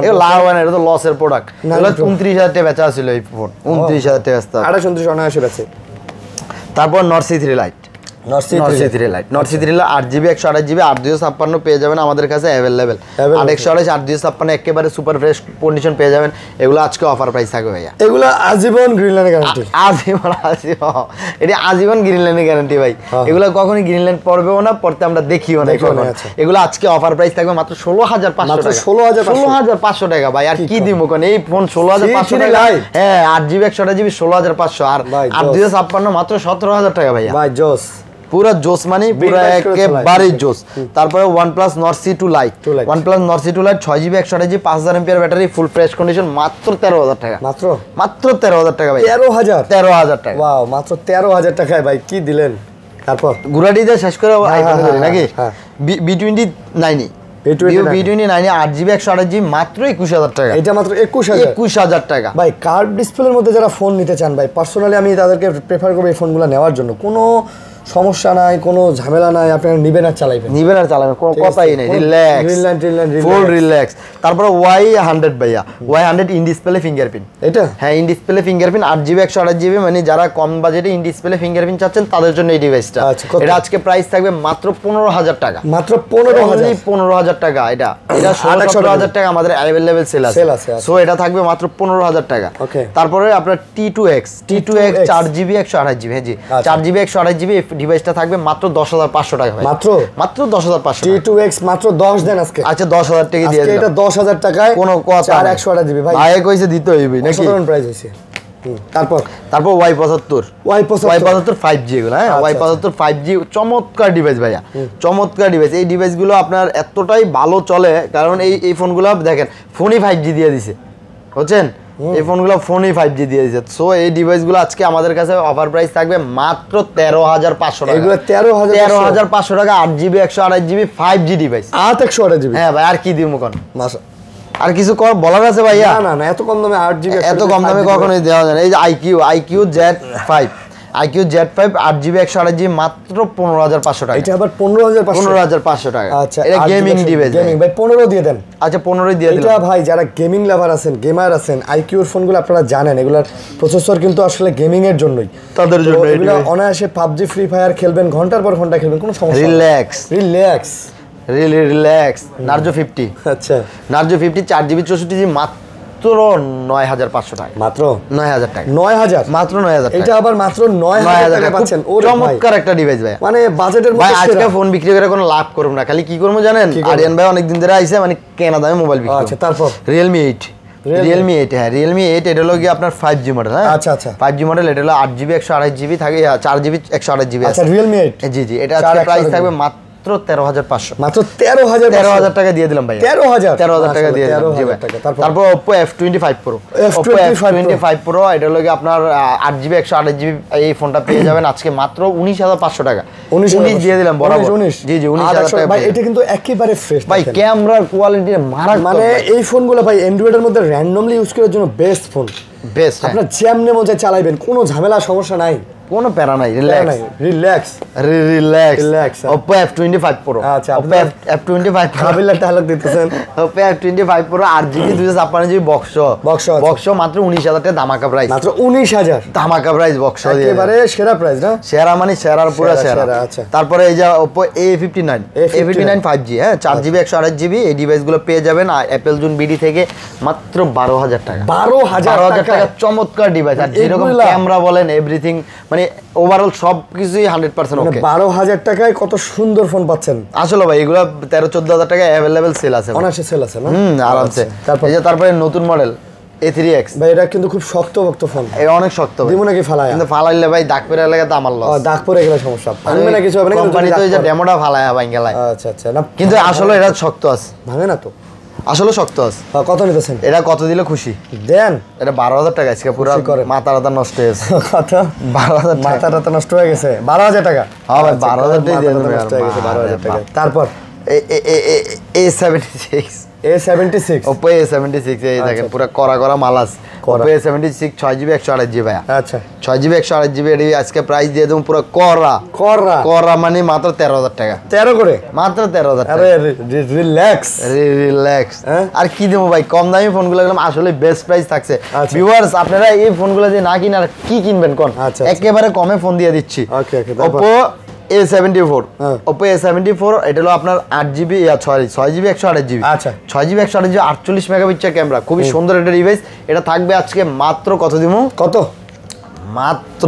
এটা লাভ হয় না, এটা তো লসের প্রোডাক্ট। এটা 29000 টাকা বেচা ছিল এই ফোন, 29000 টাকা বেচা, 28 অনায়াসে বেচে। তারপর Nord C3 Lite, not C 3 lite 8GB 128GB 8 পেয়ে যাবেন আমাদের কাছে অ্যাভেলেবেল। 8 8 একেবারে সুপার ফ্রেশ কন্ডিশন পেয়ে যাবেন। এগুলো আজকে অফার প্রাইস থাকবে ভাইয়া। এগুলো আজীবন গ্রিনল্যান্ড গ্যারান্টি, আজীবন এটা আজীবন গ্রিনল্যান্ডের গ্যারান্টি ভাই। এগুলো কখনোই গ্রিনল্যান্ড পড়বেও না, পড়তে আমরা দেখিও না। এগুলো আজকে অফার প্রাইস থাকবে মাত্র 16,500 টাকা। 16,500 টাকা ভাই। আর কি দিব কোন এই ফোন 16,500 টাকা। হ্যাঁ 8GB 128GB 16,500 আর 8 মাত্র 17,000 টাকা ভাইয়া। ভাই জোস, পুরো জোস মানে পুরো একেবারে জোস। তারপরে OnePlus Nord C2 Lite, OnePlus Nord C2 Lite 6GB 128GB 5000 mAh battery, full fresh condition, মাত্র 13,000 টাকা। মাত্র 13,000 টাকা ভাই। 13,000 টাকা। ওয়াও, মাত্র 13,000 টাকায় ভাই কি দিলেন। তারপর গুরাটি দিয়ে শেষ করে আইফোন ধরে নাকি B29 B29 8GB 128GB মাত্র 21,000 টাকা। এটা মাত্র 21,000 টাকা ভাই। কার্ভ ডিসপ্লের মধ্যে যারা ফোন নিতে চান ভাই, পার্সোনালি আমি তাদেরকে প্রেফার করব এই ফোনগুলো নেওয়ার জন্য। কোনো সমস্যা নাই, কোনো ঝামেলা নাই, আপনারা নিবেন আর চালাবেন, কোনো কথাই নেই। ফুল রিল্যাক্স। তারপরে Y100 ভাইয়া, Y100 ইন ডিসপ্লে ফিঙ্গারপ্রিন্ট। এটা হ্যাঁ in display fingerprint 8GB 128GB, মানে যারা কম বাজেটে ইন ডিসপ্লে ফিঙ্গারপ্রিন্ট চাচ্ছেন তাদের জন্য এই ডিভাইসটা। এটা আজকে প্রাইস থাকবে মাত্র 15,000 টাকা। মাত্র 15,000 টাকা। এটা 17,000 টাকা আমাদের अवेलेबल সেল আছে। সো এটা থাকবে মাত্র 15,000 টাকা। তারপরে আপনার T2X 4GB 128GB, হ্যাঁ জি 4GB 128GB ডিভাইসটা থাকবে মাত্র 10,500 টাকা ভাই। মাত্র 10,500। T2X মাত্র 10 দেন আজকে। আচ্ছা 10,000 টাকা দিয়ে দিলাম। এটা 10,000 টাকায় কোনো কথা 128GB ভাই। ভাই কইছে দিতে হইবে নাকি? সাধারণ প্রাইস হইছে। তারপর Y75 5G এগুলো। হ্যাঁ Y75 5G চমৎকার ডিভাইস ভাইয়া, চমৎকার ডিভাইস। এই ডিভাইসগুলো আপনার এতটাই ভালো চলে কারণ এই ফোনগুলো দেখেন ফোনই 5G দিয়ে দিছে, বুঝছেন? এই ফোনগুলো ফোনই 5G দিয়ে দিছে। সো এই ডিভাইসগুলো আজকে আমাদের কাছে অফার প্রাইস থাকবে মাত্র 13,500 টাকা। এগুলো 13,500 টাকা 8GB 128GB 5G device. 128GB। হ্যাঁ ভাই আর কি দিব কোন মাসা আর কিছু বলার আছে ভাইয়া? না এত কম দামে 8GB, এত কম দামে কখনোই দেওয়া যায় না। এই যে IQ Z5 8GB 128GB মাত্র 15,500 টাকা। এটা আবার 15,500 টাকা। আচ্ছা এটা গেমিং ডিভাইস। গেমিং ভাই 15 দিয়ে দেন। আচ্ছা 15 দিয়ে দিলাম। এটা ভাই যারা গেমিং লাভার আছেন, গেমার আছেন, IQ এর ফোনগুলো আপনারা জানেন এগুলার প্রসেসর কিন্তু আসলে গেমিং এর জন্যই, তাদের জন্য এগুলো অনায়াসে PUBG ফ্রি ফায়ার খেলবেন, ঘন্টার পর ঘন্টা খেলবেন, কোনো সমস্যা নেই। Relax Narzo 50। আচ্ছা Narzo 50 4GB 64GB মাত্র 9,500 টাকা। মাত্র 9,000 টাকা। 9,000 মাত্র 9,000 টাকা। এটা আবার মাত্র 9,000 টাকা পাচ্ছেন। চমৎকার একটা ডিভাইস ভাই। মানে বাজেটের মধ্যে ভাই আজকে ফোন বিক্রি করে কোনো লাভ করব না, খালি কি করব জানেন? আরিয়ান ভাই অনেক দিন ধরে আইছে মানে কেনা দামে মোবাইল বিক্রি। আচ্ছা তারপর Realme 8 হ্যাঁ Realme 8 এটা হলো কি আপনার 5G মডেল। হ্যাঁ আচ্ছা 5G মডেল। এটা হলো 8GB 128GB থাকে, 4GB 128GB আছে। আচ্ছা Realme 8 জি এটা আজকে প্রাইস থাকবে মাত্র 13,500। মাত্র 13,000 টাকা দিয়ে দিলাম ভাই। 13,000 টাকা দিয়ে দিলাম জি ভাই। তারপর Oppo F25 Pro এটা হলো কি আপনার 8GB 128GB এই ফোনটা পেয়ে যাবেন আজকে মাত্র 19,500 টাকা। 19 দিয়ে দিলাম বরাবর। জি 19,000 টাকা ভাই। এটা কিন্তু একেবারে ফ্রেশ ভাই, ক্যামেরার কোয়ালিটি মারাত্মক। মানে এই ফোনগুলো ভাই অ্যান্ড্রয়েডের মধ্যে র্যান্ডমলি ইউজ করার জন্য বেস্ট ফোন। আপনার যেমনে মন চায় চালাবেন, কোনো ঝামেলা সমস্যা নাই, কোনো প্যারা নাই। Relax Oppo F25 Pro। আচ্ছা Oppo F25 কাবিলা তাহলে দিতেছেন। Oppo F25 Pro 8GB 256GB box মাত্র 19,000 টাকা ধামাকা প্রাইস। মাত্র 19,000 ধামাকা প্রাইস বক্স দিয়ে। একেবারে সেরা প্রাইস না? সেরা মানে সেরার পুরো সেরা। আচ্ছা তারপরে এই যে Oppo A59 5G, হ্যাঁ 4GB 128GB এই ডিভাইসগুলো পেয়ে যাবেন Apple June BD থেকে মাত্র 12,000 টাকা। 12,000 টাকা চমৎকার ডিভাইস। আর যেরকম ক্যামেরা বলেন এভরিথিং মানে ওভারঅল সবকিছুই 100% ওকে। 12,000 টাকায় কত সুন্দর ফোন পাচ্ছেন। আসলে ভাই এগুলো 13-14,000 টাকা अवेलेबल সেল আছে। অনায়াসে সেল আছে না? আরামসে। তারপরে নতুন মডেল A3X ভাই, এটা কিন্তু খুব শক্ত ফোন। এই অনেক শক্ত ভাই। দিমু নাকি ফালায়া? কিন্তু ফালাইলে ভাই দাগ পড়ে লাগে তো আমার লস। দাগ পড়ে গেলে সমস্যা। ভাঙবে না কিছু হবে না, কোম্পানি তো এই যে ডেমোটা ফালায়া ভাঙালায়। আচ্ছা না, কিন্তু আসলে এটা শক্ত আছে। ভাঙে না তো? আসলে শক্ত আছে। কত নিতেছেন? এটা কত দিলে খুশি দেন? এটা 12,000 টাকা আজকে পুরো মাথা নষ্ট হয়েছে। কত? 12,000 মাথা নষ্ট হয়ে গেছে। 12,000 টাকা? হ্যাঁ ভাই 12,000 টাকা দিয়ে দেবেন। 12,000 টাকা। তারপর A76 Oppo A76 এই দেখেন পুরো করা মাল আছে। Oppo A76 6GB 128GB ভাই। আচ্ছা 6GB 128GB এর আজকে প্রাইস দিয়ে দেব পুরো করা মানে মাত্র 13,000 টাকা। 13 করে? মাত্র 13,000 টাকা। আরে রিল্যাক্স। আর কি দেবো ভাই, কম দামি ফোনগুলো একদম আসলে বেস্ট প্রাইস থাকছে। ভিউয়ার্স আপনারা এই ফোনগুলো যে না কিনে আর কি কিনবেন কোন? একেবারে কমে ফোন দিয়ে দিচ্ছি। Oppo A74 Oppo A74 এটা হলো আপনার 8GB 6GB 128GB আচ্ছা 6GB 128GB 48 মেগাপিক্সেল ক্যামেরা, খুবই সুন্দর একটা ডিভাইস। এটা থাকবে আজকে মাত্র কত দিমু, কত? মাত্র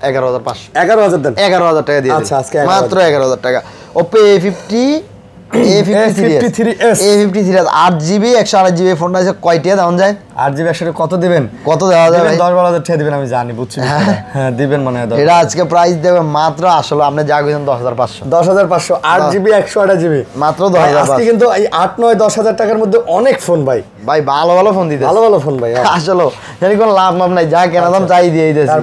11500 11000 দেন, 11000 টাকা দিয়ে আচ্ছা আজকে মাত্র 11000 টাকা। Oppo A53s 8GB 128GB ফোনটা আছে কয়টা দাম যায়? 8GB 100 কত দিবেন? কত দেওয়া যাবে? 10-12,000 টাকা দিবেন, আমি জানি, বুঝছি। হ্যাঁ দিবেন মানে এটা আজকে প্রাইস দেবে মাত্র, আসলে আপনি যা কইছেন 10500 10500 8GB 128GB মাত্র 10500। আজকে কিন্তু এই 8-9-10,000 টাকার মধ্যে অনেক ফোন ভাই ভালো ভালো ফোন দিতে, ভালো ভালো ফোন ভাই আসলে জানি কোনো লাভ নাই, যা কেনা দাম চাই দিয়ে দিয়েছি।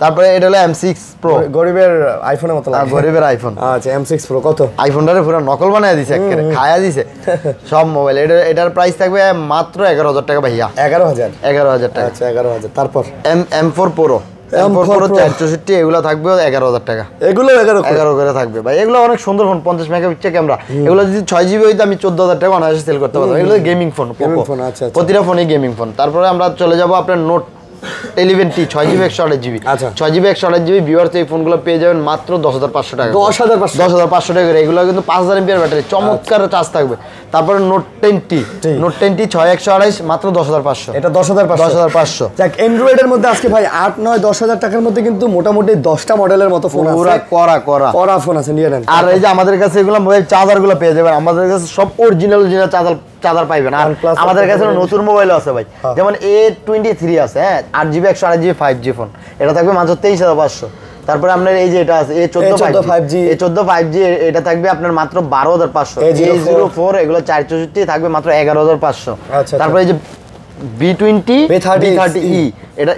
তারপরে এটা হলো M6 Pro, গরিবের আইফোনের মতো লাগে, গরিবের আইফোন। আচ্ছা M6 Pro কত? আইফোনটারে পুরো নকল বানায় দিছে, একেবারে খায়া দিছে সব মোবাইল। এটার প্রাইস থাকবে মাত্র 11000 টাকা ভাইয়া। 11000 টাকা। আচ্ছা 11000। তারপর M4 Pro 464 এগুলো থাকবে 11000 টাকা। এগুলো 11 করে থাকবে ভাই। এগুলো অনেক সুন্দর ফোন, 50 মেগাপিক্সেল ক্যামেরা। এগুলো যদি 6GB হইতো আমি 14000 টাকা অনায়াসে সেল করতে পারতাম। এগুলো গেমিং ফোন, আচ্ছা প্রতিটা ফোনই গেমিং ফোন। তারপরে আমরা চলে যাব আপনার নোট 11T 6GB 128GB। আচ্ছা 6GB 128GB ভিউয়ার্স এই ফোনগুলো পেয়ে যাবেন মাত্র 10500 টাকা। 10500 টাকা করে। এগুলো কিন্তু 5000 mAh ব্যাটারি, চমৎকার চার্জ থাকবে। তারপরে নোট 10T 6128 মাত্র 10500। এটা 10500। যাক, অ্যান্ড্রয়েডের মধ্যে আজকে ভাই 8-9-10,000 টাকার মধ্যে কিন্তু মোটামুটি 10টা মডেলের মতো ফোন আছে, পুরো করা ফোন আছে, নিয়ে নেন। আর এই যে আমাদের কাছে এগুলো মোবাইল চার্জারগুলো পেয়ে যাবেন, আমাদের কাছে সব অরিজিনাল চার্জার পাইবেন। আর আমাদের কাছে নতুন মোবাইল আছে ভাই, যেমন A23 আছে, হ্যাঁ 8GB 128GB 5G ফোন, এটা থাকবে মাত্র 23500। তারপরে আপনার এই যে এটা আছে A14 5G, এটা থাকবে আপনার মাত্র 12500। A04 এগুলো 464 থাকবে মাত্র 11500। তারপরে এই যে B30E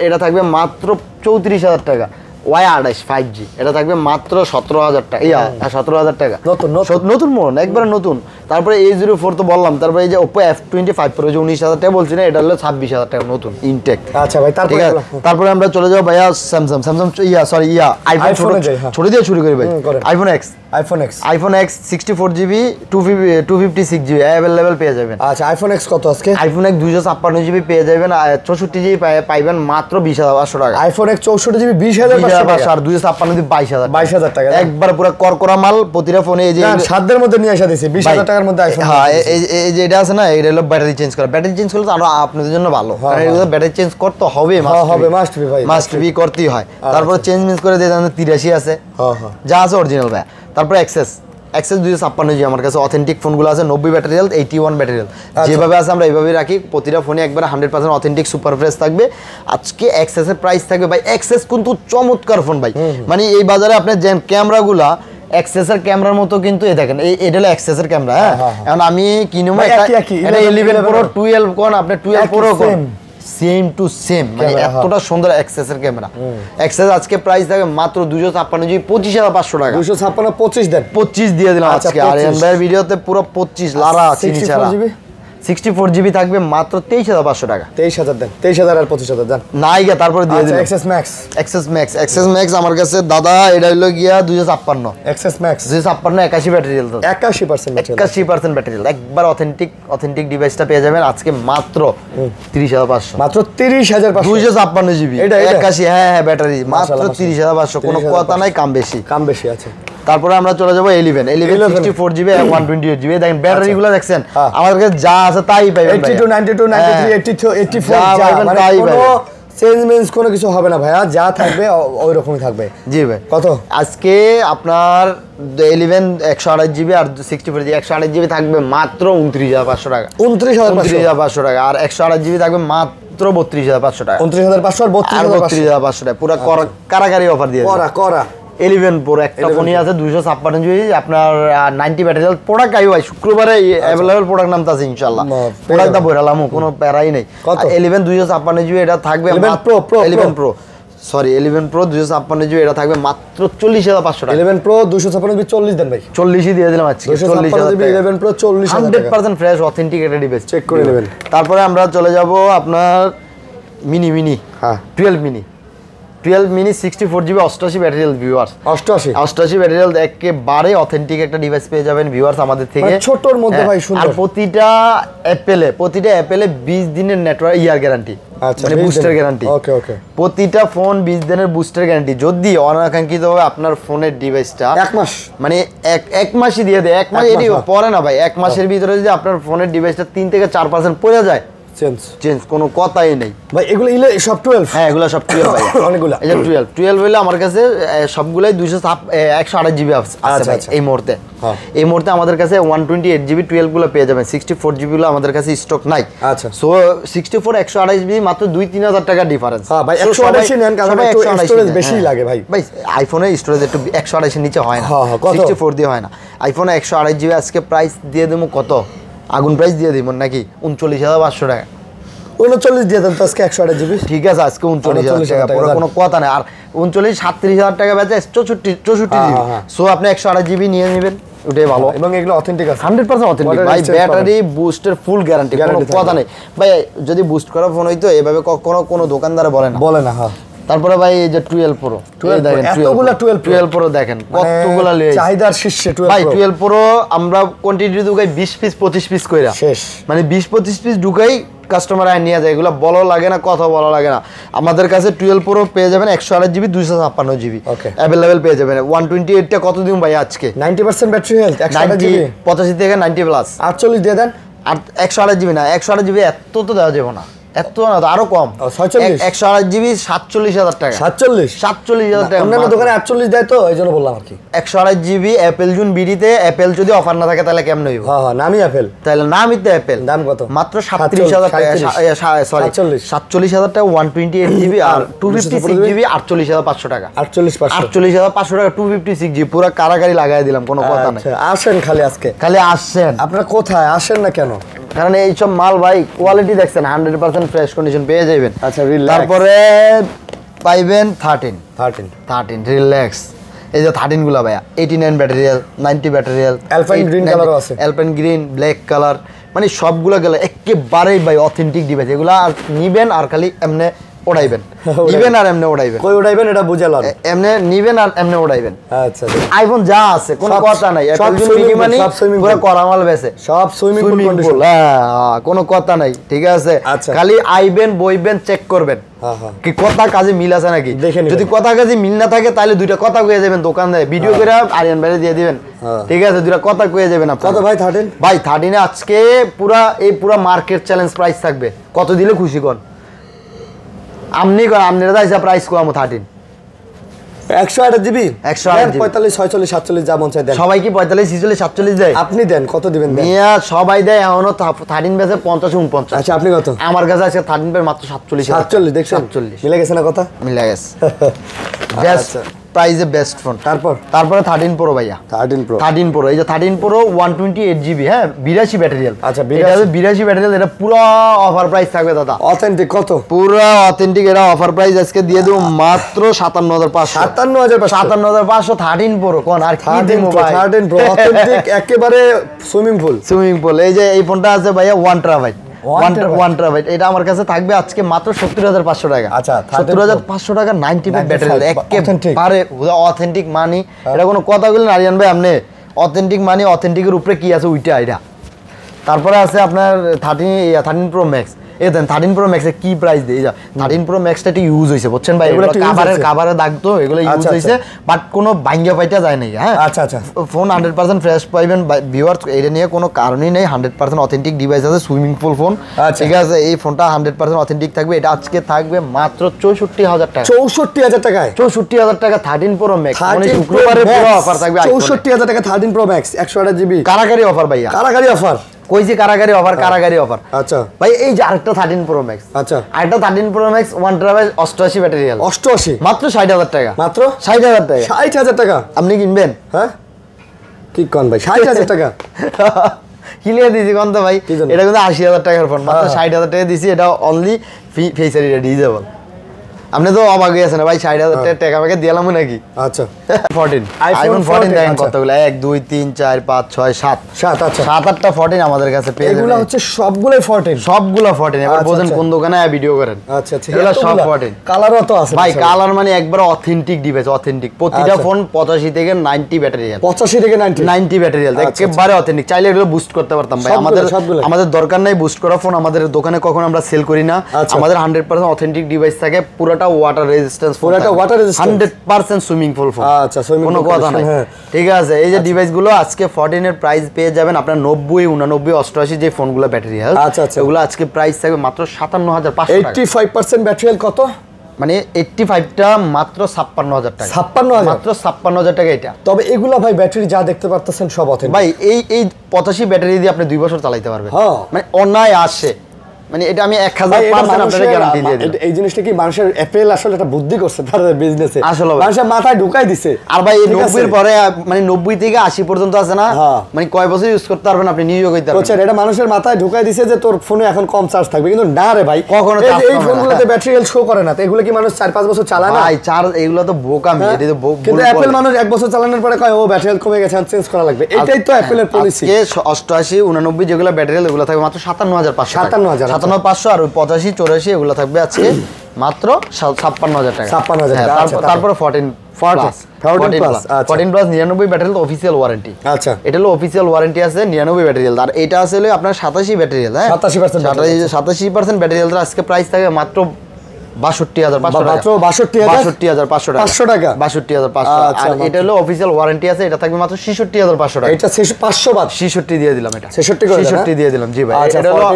এটা থাকবে মাত্র 34000 টাকা। Y28 5G এটা থাকবে মাত্র 17000 টাকা। 17000 টাকা নতুন মন, একবারে নতুন। তারপরে A04 তো বললাম। তারপরে এই যে Oppo F25 Pro যে 19000 টাকা বলছি না, এটা হলো 26000 টাকা নতুন ইনটেক। আচ্ছা ভাই, তারপরে আমরা চলে যাব ভাইয়া স্যামসাং আইফোন ছোট দিয়ে শুরু করি ভাই। IPhone X 64GB 256GB available পেয়ে যাবেন। আচ্ছা আইফোন X কত আজকে? আইফোন X 256GB পেয়ে যাবেন, 64GB পাইবেন মাত্র 20500 টাকা। আইফোন X 64GB 20500 আর 256GB 22000 টাকা। একবার পুরো করকরা মাল প্রতিটা ফোনে। এই যে সাধ্যের মধ্যে নিয়ে আসা দিয়েছে 20000 টাকার মধ্যে আইফোন। হ্যাঁ এই যে এটা আছে না, এটা হলো ব্যাটারি চেঞ্জ করা। ব্যাটারি চেঞ্জ করলে তো আরো আপনাদের জন্য ভালো, কারণ এগুলো ব্যাটারি চেঞ্জ করতে হবে, মাস্ট বি করতেই হয়। তারপরে চেঞ্জ করে দিয়ে 83 আছে, যা আছে অরিজিনাল ভাই। তারপরে এক্সেস 256GB আমার কাছে অথেন্টিক ফোনগুলো আছে, 90 ব্যাটারি হেলথ, 81 ব্যাটারি হেলথ। যেভাবে আছে আমরা এইভাবেই রাখি, প্রতিটা ফোনে একবার 100% অথেন্টিক সুপার ফ্রেশ থাকবে। আজকে এক্সেসের প্রাইস থাকবে ভাই, এক্সেস কিন্তু চমৎকার ফোন ভাই, মানে এই বাজারে আপনার যে ক্যামেরাগুলা এক্সেসের ক্যামেরার মতো কিন্তু এই দেখেন, এটা হলো এক্সেসের ক্যামেরা। হ্যাঁ এখন আমি কিনুম এটা 11 Pro 12 কোন আপনি 12 Pro কোন সেম টু সেম, মানে এতটা সুন্দর এক্সেসের ক্যামেরা। এক্সেস আজকে প্রাইস থাকে মাত্র 256GB 25500 টাকা। 256 25 দেন, 25 দিয়ে দিলাম আজকে। আর এনভাইয়ের ভিডিওতে পুরো 25 লারা চিনি ছাড়া। 64GB থাকবে মাত্র 23500 টাকা। 23000 দেন, 23000 আর 25000 দেন। নাইগা তারপরে দিয়ে দিলাম এক্সএস ম্যাক্স আমার কাছে দাদা, এটা হলো গিয়া 256 XS max 256 81 battery health, 81% battery health. একবার অথেন্টিক ডিভাইসটা পেয়ে যাবেন আজকে মাত্র 30500। মাত্র 30500 256GB এটা 81 হ্যাঁ ব্যাটারি মাত্র 30500। কোনো কথা নাই, কাম বেশি আছে। তারপরে আমরা চলে যাবো 11 64GB 128GB। দেখেন ব্যাটারিগুলো দেখছেন, আমাদের কাছে যা আছে তাই পাইবেন। 82 92 93 82 84 মানে কোনো চেঞ্জমেন্টস কোনো কিছু হবে না ভাইয়া, যা থাকবে ওই রকমই থাকবে। জি ভাই। কত আজকে আপনার 11 128GB আর 64GB 128GB থাকবে মাত্র 29500 টাকা। 29500 টাকা। আর 128GB থাকবে মাত্র 32500 টাকা। 29500 আর 32500 টাকা। পুরো কারাগারি অফার দিয়ে করা 11 Pro একটা ফোনই আছে 256GB আপনার 90 ব্যাটারি হেলথ। প্রোডাক্ট আইও ভাই শুক্রবারে अवेलेबल প্রোডাক্ট নামতা আছে ইনশাআল্লাহ। প্রোডাক্টটা বইরালাম, কোনো প্যারাই নাই। 11 256GB এটা থাকবে 11 Pro 256GB এটা থাকবে মাত্র 40500 টাকা। 11 Pro 256GB 40 দেন ভাই। 40ই দিয়ে দিলাম আজকে। 256GB 11 Pro 40000 টাকা। 100% ফ্রেশ অথেন্টিক একটা ডিভাইস, চেক করে নেবেন। তারপরে আমরা চলে যাব আপনার মিনি হ্যাঁ 12 mini 64GB 88 battery health viewers. 88 battery health একেবারে অথেন্টিক একটা ডিভাইস পেয়ে যাবেন ভিউয়ার্স আমাদের থেকে, ছোটর মধ্যে ভাই সুন্দর। আর প্রতিটা অ্যাপেলে 20 দিনের নেটওয়ার্ক গ্যারান্টি। আচ্ছা, মানে 20 বুস্টার দিন। গ্যারান্টি। ওকে ওকে। প্রতিটা ফোন 20 দিনের বুস্টার গ্যারান্টি। যদি অনাকাঙ্ক্ষিতভাবে আপনার ফোনের ডিভাইসটা 1 মাস মানে এক মাসই দিয়ে দেয়, 1 মাস এক মাস, এটি হ্যাঁ। পরে না ভাই, 1 মাসের ভিতরে যদি আপনার ফোনের ডিভাইসটা 3 থেকে 4% পড়ে যায়, চেঞ্জ, কোনো কথাই নেই ভাই। এগুলো সব 12? হ্যাঁ, এগুলো সব 12 ভাই। অনেকগুলো। এই যে 12 হইলে আমার কাছে সবগুলাই 128 জিবি আছে আচ্ছা, ভাই আচ্ছা। এই মুহূর্তে। হ্যাঁ। এই মুহূর্তে আমাদের কাছে 128 জিবি 12 গুলো পেয়ে যাবেন, 64 জিবি গুলো আমাদের কাছে স্টক নাই। আচ্ছা। সো 64 128 জিবি মাত্র 2-3 হাজার টাকা ডিফারেন্স। হ্যাঁ ভাই, 128 নেন কারণ একটু স্টোরেজ বেশি লাগে ভাই। ভাই আইফোনের স্টোরেজ একটু 128 এর নিচে হয় না, হ্যাঁ, কত? 64 দিয়ে হয় না। আইফোনে 128 জিবি আজকে প্রাইস দিয়ে দেবো কত, আগুন প্রাইস দিয়ে দিব নাকি 39,500 টাকা। 39 দিয়ে দেন তো আজকে 128 জিবি। ঠিক আছে, আজকে 39,000 টাকা, পুরো কোনো কথা নেই। আর 37,000 টাকা বেচে 64 জিবি। হ্যাঁ। সো আপনি 128 জিবি নিয়ে নেবেন, ওটাই ভালো। এবং এগুলো অথেন্টিক আছে 100% অথেন্টিক ভাই, ব্যাটারি বুস্টের ফুল গ্যারান্টি, কোনো কথা নেই ভাই। যদি বুস্ট করা ফোন হইতো এভাবে কখনো কোনো দোকানদারে বলে না। হ্যাঁ। তারপরে ভাই এই যে 12 প্রো, 12 Pro, এতগুলা 12 Pro। 12 প্রো দেখেন কতগুলা লিয়ে চাহিদার শীর্ষে 12 ভাই। Pro। 12 প্রো আমরা কোয়ান্টিটি ঢুকাই 20 পিস 25 পিস কইরা শেষ। মানে 20-25 পিস ঢুকাই কাস্টমার আয় নিয়ে যায়, এগুলো বলো লাগে না, কথা বলা লাগে না। আমাদের কাছে 12 প্রো পেয়ে যাবেন 128 জিবি 256 জিবি Okay. অ্যাভেলেবেল পেয়ে যাবেন। 128টা কত দিন ভাই আজকে? 90% ব্যাটারি হেলথ, 128 জিবি। 85 থেকে 90 প্লাস। 48 দিয়ে দেন। আর 128 জিবি না, 128 জিবি এত তো দেওয়া যাবে না, এত না তো, আরো কম। 46? 128 জিবি 47,000 টাকা। 47 টাকা। অন্যান্য দোকানে 48 দেয় তো, এই জন্য বললাম আর কি। 128 জিবি অ্যাপেল জুন বিডিতে, অ্যাপেল যদি অফার না থাকে তাহলে কেমন হইব? হ্যাঁ হ্যাঁ, নামি অ্যাপেল। তাহলে নামই তো অ্যাপেল। দাম কত? মাত্র 37,000 টাকা, সরি 47,000 47,000 টাকা 128 জিবি আর 256 জিবি 48,500 টাকা। 48,500। 48,500 টাকা 256 জিবি, পুরো কারাগারি লাগাই দিলাম, কোনো কথা নাই। আচ্ছা, আসেন খালি আজকে। খালি আসছেন, আপনারা কোথায় আসেন না কেন? কারণ এইসব মাল ভাই কোয়ালিটি দেখছেন 100% ফ্রেশ কন্ডিশন পেয়ে যাবেন। আচ্ছা, relax। তারপরে পাইবেন 13 রিল্যাক্স। এই যে 13 গুলা ভাইয়া 89 ব্যাটারিয়াল, 90 ব্যাটারিয়াল, Alpine green কালারও আছে। অ্যালপাইন গ্রিন, ব্ল্যাক কালার, মানে সবগুলা গেলে একেবারেই ভাই অথেন্টিক ডিভাইস। এগুলা আর নিবেন আর খালি এমনে ওড়াইবেন, নিবেন আর এমনে ওড়াইবেন। কই উঠাইবেন এটা বুঝালাম। এমনে নিবেন আর এমনে ওড়াইবেন। আচ্ছা, আইফোন যা আছে কোনো কথা নাই, সব অ্যাপল swimming মিনি pool, মানে সব swimming পুরো pool। করামাল বেছে, সব সুইমিং পুল সুইমিং কন্ডিশন। পুল, কোনো কথা নাই, ঠিক আছে। আচ্ছা। খালি আইবেন বইবেন চেক করবেন হ্যাঁ, হ্যাঁ। কি কথা কাজে মিল আছে নাকি। দেখে নিবেন। যদি কথা কাজে মিল না থাকে তাহলে দুইটা কথা কয়ে যাবেন দোকানে, ভিডিও করে আরিয়ান বাইরে দিয়ে দিবেন, হ্যাঁ। ঠিক আছে। দুইটা কথা কয়ে যাবেন আপনারা। কত ভাই 13? ভাই 13 এ আজকে পুরা মার্কেট চ্যালেঞ্জ প্রাইস থাকবে। কত দিলে খুশি কোন? আপনারা যাইছে প্রাইস কমামো 13 128 জিবি 128 জিবি। 45 46 47 যা মন চাই দেন। সবাই কি 45 46 47 দেয়? আপনি দেন, কত দিবেন দেন? মিয়া সবাই দেয় এখনো 13 বেচে 50 49। আচ্ছা, আপনি কত? আমার কাছে আছে 13 পের মাত্র 47। 47 দেখছেন? 47 মিলে গেছে না কথা? মিলে গেছে। বেস্ট আচ্ছা। প্রাইসে বেস্ট ফোন। তারপরে 13 প্রো ভাইয়া, 13 প্রো। 13 প্রো, এই যে 13 প্রো 128 জিবি, হ্যাঁ 82 ব্যাটারিয়াল। আচ্ছা, এটা 82 ব্যাটারিয়াল, এটা পুরো অফার প্রাইস থাকবে দাদা। অথেন্টিক কত? পুরো অথেন্টিক, এটা অফার প্রাইস আজকে দিয়ে দেব মাত্র 57,500। 57,500 13 প্রো কোন আর কি 13 দেব প্রো, ভাই? 13 প্রো অথেন্টিক একেবারে সুইমিং পুল। Swimming pool. এই যে এই ফোনটা আছে ভাইয়া 1 টেরাবাইট, 1 1 টেরাবাইট। এটা আমার কাছে থাকবে আজকে মাত্র 70,500 টাকা। আচ্ছা, 70,500 টাকা 95 ব্যাটারি, 95 একেবারে অথেন্টিক মানি। এটা কোনো কথা বললেন আরিয়ান ভাই আপনি? অথেন্টিক মানি, অথেন্টিকের উপরে কি আছে ওইটা এটা। তারপরে আছে আপনার 13 প্রো ম্যাক্স। এই দেন 13 প্রো ম্যাক্সে কি প্রাইস দেই? 13 প্রো ম্যাক্সটা একটু ইউজ হইছে বুঝছেন ভাই, এগুলো কাভারে দাগ তো, এগুলো ইউজ আচ্ছা, হইছে, বাট কোনো ভাঙ্গা ফাইটা যায় নাই। হ্যাঁ আচ্ছা আচ্ছা। ফোন 100% ফ্রেশ পাইবেন ভিউয়ার্স, এটা নিয়ে কোনো কারণই নেই। 100% অথেন্টিক ডিভাইস আছে, সুইমিং পুল ফোন, আচ্ছা। ঠিক আছে। এই ফোনটা 100% অথেন্টিক থাকবে। এটা আজকে থাকবে মাত্র 64,000 টাকা। 64,000 টাকায় 64,000 টাকা 13 প্রো ম্যাক্স, মানে শুক্রবারে পুরো অফার থাকবে। 64,000 টাকা 13 প্রো ম্যাক্স 128 জিবি কারাগারি অফার ভাইয়া, কারাগারি অফার। কইছি কারাগারি অফার, কারাগারি অফার। আচ্ছা ভাই এই যে আরেকটা 13 প্রো ম্যাক্স, আচ্ছা আরেকটা 13 প্রো ম্যাক্স 1 টেরাবাইট 88 ব্যাটারিয়াল, 88 মাত্র 60,000 টাকা। মাত্র 60,000 টাকা। 60,000 টাকা আপনি কিনবেন? হ্যাঁ ঠিক কোন ভাই 60,000 টাকা কিলিয়ে দিছি কোন তো ভাই, কি জন্য? এটা কিন্তু 80,000 টাকার ফোন, মাত্র হ্যাঁ। 60,000 টাকা দিছি। এটা অনলি ফেস আইডি ডিজেবল। আপনি তো অবাক হয়ে আছেন ভাই 60,000 টাকা আমাকে দিলাম নাকি? আচ্ছা 14 আইফোন 14 দেখেন কতগুলো 1 2 3 4 5 6 7 7 আচ্ছা 7-8টা 14 আমাদের কাছে পেয়ে যাবেন। এগুলো হচ্ছে সবগুলোই 14 সবগুলো 14 এবার বোঝেন কোন দোকানে ভিডিও করেন। আচ্ছা আচ্ছা এগুলো সব 14 কালারও তো আছে ভাই, কালার মানে একবার অথেন্টিক ডিভাইস, অথেন্টিক। প্রতিটা ফোন 85 থেকে 90 ব্যাটারি হেলথ, 85 থেকে 90 ব্যাটারি হেলথ, একেবারে অথেন্টিক। চাইলে এগুলো বুস্ট করতে পারতাম ভাই, আমাদের দরকার নাই বুস্ট করা ফোন। আমাদের দোকানে কখন আমরা সেল করি না, আমাদের 100% অথেন্টিক ডিভাইস থাকে, পুরোটা ওয়াটার রেজিস্ট্যান্স, পুরোটা water resistance, 100% swimming pool phone. আচ্ছা সুইমিং কোনো কথা নাই, ঠিক আছে। এই যে ডিভাইসগুলো আজকে 14 এর প্রাইস পেয়ে যাবেন আপনার 90 89 88 যে ফোনগুলো ব্যাটারি হেলথ, আচ্ছা আচ্ছা, এগুলো আজকে প্রাইস থাকবে মাত্র 57,500 টাকা। 85% ব্যাটারি হেলথ কত? মানে 85টা মাত্র 56,000 টাকা। 56,000 মাত্র 56,000 টাকা এটা। তবে এগুলো ভাই ব্যাটারি যা দেখতে পারতেছেন সব অথেন্টিক ভাই। এই 85 ব্যাটারি দিয়ে আপনি 2 বছর চালাতে পারবেন, হ্যাঁ। মানে অন্যায় আসে, মানে এটা আমি 1000% আপনাদের গ্যারান্টি দিয়ে দিই। এই জিনিসটা কি মানুষের অ্যাপেল আসলে একটা বুদ্ধি করছে তার বিজনেসে, আসলে মানুষের মাথায় ঢুকাই দিছে। আর ভাই এই 90 এর পরে মানে 90 থেকে 80 পর্যন্ত আছে না, মানে কয় বছর ইউজ করতে পারবেন আপনি, নিজেও কইতে পারবেন। আচ্ছা, এটা মানুষের মাথায় ঢুকাই দিছে যে তোর ফোনে এখন কম চার্জ থাকবে, কিন্তু না রে ভাই, কখনো এই ফোনগুলোতে ব্যাটারি হেলথ শো করে না। তো এগুলো কি মানুষ 4-5 বছর চালায় না ভাই? চার্জ এগুলো তো বোকামি, এটা তো কিন্তু অ্যাপেল মানুষ 1 বছর চালানোর পরে কয় ও ব্যাটারি হেলথ কমে গেছে, চেঞ্জ করা লাগবে। এটাই তো অ্যাপেলের পলিসি। আজকে 88 89 যেগুলো ব্যাটারি হেলথ এগুলো থাকবে মাত্র 57,500 57,500, আর 85 84 এগুলো থাকবে আজকে মাত্র 56,000 টাকা। 56,000 টাকা। তারপরে 14 plus 99 battery health official warranty. আচ্ছা, এটা হলো অফিসিয়াল ওয়ারেন্টি আছে 99 ব্যাটারি হেলথ, আর এটা আছে হলো আপনার 87 ব্যাটারি হেলথ। হ্যাঁ 87% ব্যাটারি হেলথ আজকে প্রাইস থাকে মাত্র 62,500 টাকা। মাত্র 62,500 টাকা, 500 টাকা, 62,500। আর এটা হলো অফিসিয়াল ওয়ারেন্টি আছে, এটা থাকবে মাত্র 66,500 টাকা। এটা 500 বাদ 66 দিয়ে দিলাম, এটা 66 দিয়ে দিলাম। জি ভাই, এটা হলো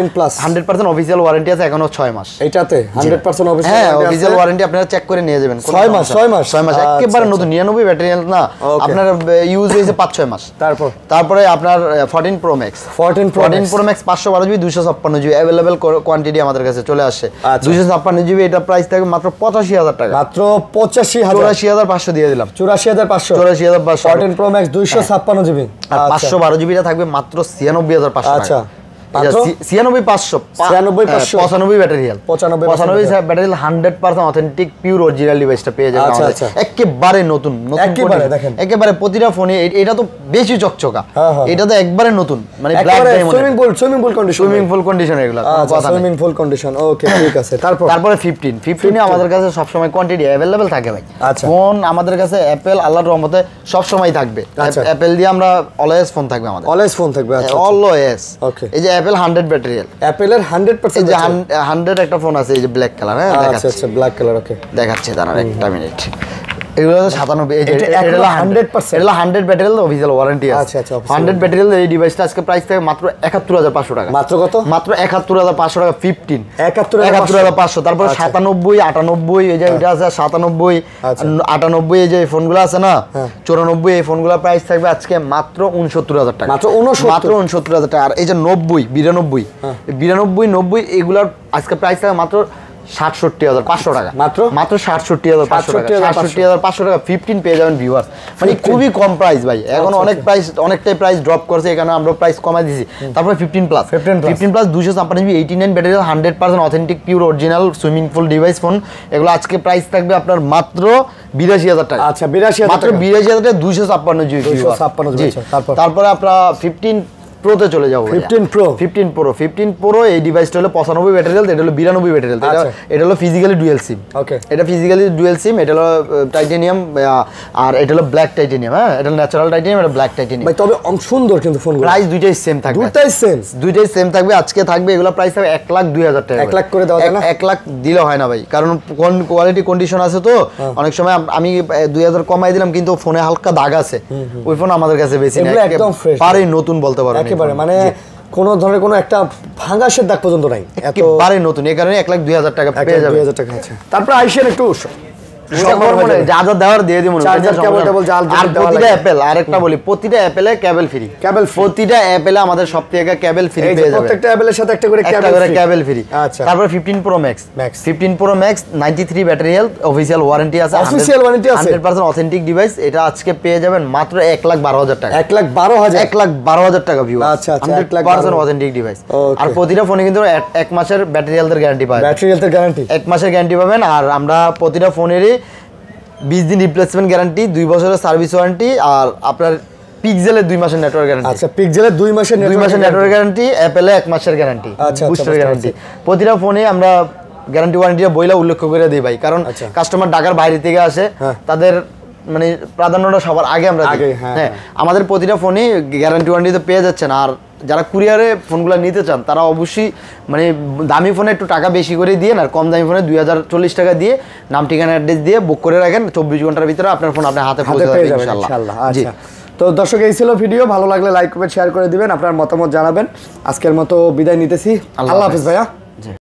100% অফিসিয়াল ওয়ারেন্টি আছে, এখনো 6 মাস। এটাতে 100% অফিসিয়াল, হ্যাঁ অফিসিয়াল ওয়ারেন্টি আপনারা চেক করে নিয়ে যাবেন। 6 মাস একেবারে নতুন 99 ব্যাটারি হেলথ না, আপনার ইউজ হয়েছে 5-6 মাস। তারপরে আপনার 14 pro max 14 pro max 512 GB 256 GB available quantity আমাদের কাছে চলে আসে। 256 জিবি, এটা প্রাইস থাকবে মাত্র 85,000 টাকা। মাত্র 85,000, 84,500 দিয়ে দিলাম। 84,500, 84,500। 14 প্রো ম্যাক্স 256 জিবি, আর 512 জিবিটা থাকবে মাত্র 96,500 টাকা। আচ্ছা, 96,500 95 battery health, 95 battery health, 100% authentic pure original ডিভাইসটা পেয়ে যাবেন আমাদের। একেবারে নতুন একেবারে দেখেন, একেবারে প্রতিটা ফোনে। এটা তো বেশি চকচকা, এটা তো একবারে নতুন, মানে black diamond, swimming pool condition এগুলো কথা নাই। সুইমিং পুল কন্ডিশন, ওকে ঠিক আছে। তারপরে 15 আমাদের কাছে সব সময় কোয়ান্টিটি अवेलेबल থাকে ভাই। ফোন আমাদের কাছে অ্যাপেল আল্লাহর রহমতে সব সময় থাকবে। অ্যাপেল দিয়ে আমরা অলওয়েজ ফোন থাকবে আমাদের, অলওয়েজ ফোন থাকবে। আচ্ছা অলওয়েজ। ওকে, এই যে অ্যাপেল 100 ব্যাটারি হেলথ, অ্যাপেলের 100%, এই যে 100 একটা ফোন আছে, এই যে ব্ল্যাক কালার। হ্যাঁ আচ্ছা আচ্ছা, ব্ল্যাক কালার, ওকে দেখাচ্ছে, দাঁড়ান একটা মিনিট। এগুলো 97, এই যে এটা হলো 100%, এটা হলো 100 ব্যাটারি হেলথ অফিশিয়াল ওয়ারেন্টি আছে। আচ্ছা আচ্ছা, 100 ব্যাটারি হেলথ এই ডিভাইসটা আজকে প্রাইস থাকে মাত্র 71,500 টাকা। মাত্র কত? মাত্র 71,500 টাকা। 15 71,500। তারপর 97 98, এই যে এটা আছে 97 98, এই যে ফোনগুলো আছে না 94, এই ফোনগুলোর প্রাইস থাকবে আজকে মাত্র 69,000 টাকা। মাত্র 69,000 টাকা। আর এই যে 90 92 90 এগুলোর আজকে প্রাইস থাকে মাত্র 67,500 টাকা। মাত্র 67,500 টাকা। 67,500 টাকা 15 পেয়ে যাবেন ভিউয়ার্স, মানে খুবই কম প্রাইস ভাই। এখন অনেকটাই প্রাইস ড্রপ করছে, এখানে আমরা প্রাইস কমাই দিয়েছি। তারপরে 15 plus 256 GB 89 battery, 100% authentic pure original swimming pool device phone. এগুলো আজকে প্রাইস থাকবে আপনার মাত্র 82,000 টাকা। আচ্ছা, 82,000 মাত্র 82,000 টাকা 256 জিবি। তারপরে আপনারা 15 প্রোতে চলে যাবো। 15 প্রো এই ডিভাইসটা হলো 95 ব্যাটারি হেলথ, এটা হলো 92 ব্যাটারি হেলথ। এটা হলো ফিজিক্যালি ডুয়াল সিম। ওকে, এটা ফিজিক্যালি ডুয়াল সিম, এটা হলো টাইটেনিয়াম, আর এটা হলো ব্ল্যাক টাইটেনিয়াম। হ্যাঁ, এটা ন্যাচারাল টাইটেনিয়াম, এটা ব্ল্যাক টাইটেনিয়াম। ভাই তবে সুন্দর, কিন্তু ফোনগুলো প্রাইস দুইটাই সেম থাকবে। দুইটাই সেম থাকবে। আজকে থাকবে এগুলো প্রাইস থাকবে 1,02,000 টাকা। 1 লাখ করে দেওয়া যায় না? 1 লাখ দিলে হয় না ভাই, কারণ কোয়ালিটি কন্ডিশন আছে তো। অনেক সময় আমি 2,000 কমাই দিলাম, কিন্তু ফোনে হালকা দাগ আছে, ওই ফোন আমাদের কাছে বেশি না, একেবারে নতুন বলতে পারো, একেবারে মানে কোন ধরনের কোনো একটা ভাঙাশের দাগ পর্যন্ত নাই, একেবারে নতুন। এই কারণে 1,02,000 টাকা পেয়ে যাবে। 2,000 টাকা আছে। তারপর আইসেন একটু যা যা দেওয়ার দিয়ে দিব। চার্জার কেবল টেবল জাল আর প্রতিটা অ্যাপেল আরেকটা বলি, প্রতিটা অ্যাপেলে কেবল ফ্রি। প্রতিটা অ্যাপেলে আমাদের সব থেকে কেবল ফ্রি পেয়ে যাবেন। প্রত্যেকটা অ্যাপেলের সাথে একটা করে কেবল ফ্রি। আচ্ছা, তারপর 15 Pro Max 93 battery health, official warranty আছে, 100% অথেন্টিক ডিভাইস। এটা আজকে পেয়ে যাবেন মাত্র 1,12,000 টাকা। 1,12,000 টাকা ভিউ। আচ্ছা, 100% অথেন্টিক ডিভাইস। আর প্রতিটা ফোনে কিন্তু 1 মাসের ব্যাটারি হেলথের গ্যারান্টি পাবেন। 1 মাসের গ্যারান্টি পাবেন। আর আমরা প্রতিটা ফোনেরই 20 দিন রিপ্লেসমেন্ট গ্যারান্টি, 2 বছরের সার্ভিস ওয়ারেন্টি, আর আপনার পিক্সেলের 2 মাসের নেটওয়ার্ক গ্যারান্টি। আচ্ছা, পিক্সেলের 2 মাসের নেটওয়ার্ক গ্যারান্টি, অ্যাপেলে 1 মাসের গ্যারান্টি, বুস্টার গ্যারান্টি। প্রতিটা ফোনে আমরা গ্যারান্টি ওয়ারেন্টিটা বইলা উল্লেখ করে দিই ভাই, কারণ কাস্টমার ঢাকার বাইরে থেকে আসে, তাদের মানে প্রাধান্যটা সবার আগে আমরা দিই। হ্যাঁ, আমাদের প্রতিটা ফোনে গ্যারান্টি ওয়ারেন্টি তো পেয়ে যাচ্ছেন। আর যারা কুরিয়ারে ফোনগুলো নিতে চান তারা অবশ্যই মানে দামি ফোনে একটু টাকা বেশি করে দিয়ে, আর কম দামি ফোনে 2040 টাকা দিয়ে নাম ঠিকানা অ্যাড্রেস দিয়ে বুক করে রাখেন। 24 ঘন্টার ভিতরে আপনার ফোন আপনার হাতে পৌঁছে যাবে ইনশাআল্লাহ। জি, তো দর্শক, এই ছিল ভিডিও। ভালো লাগলে লাইক কমেন্ট শেয়ার করে দিবেন, আপনার মতামত জানাবেন। আজকের মতো বিদায় নিতেছি। আল্লাহ হাফেজ ভাইয়া।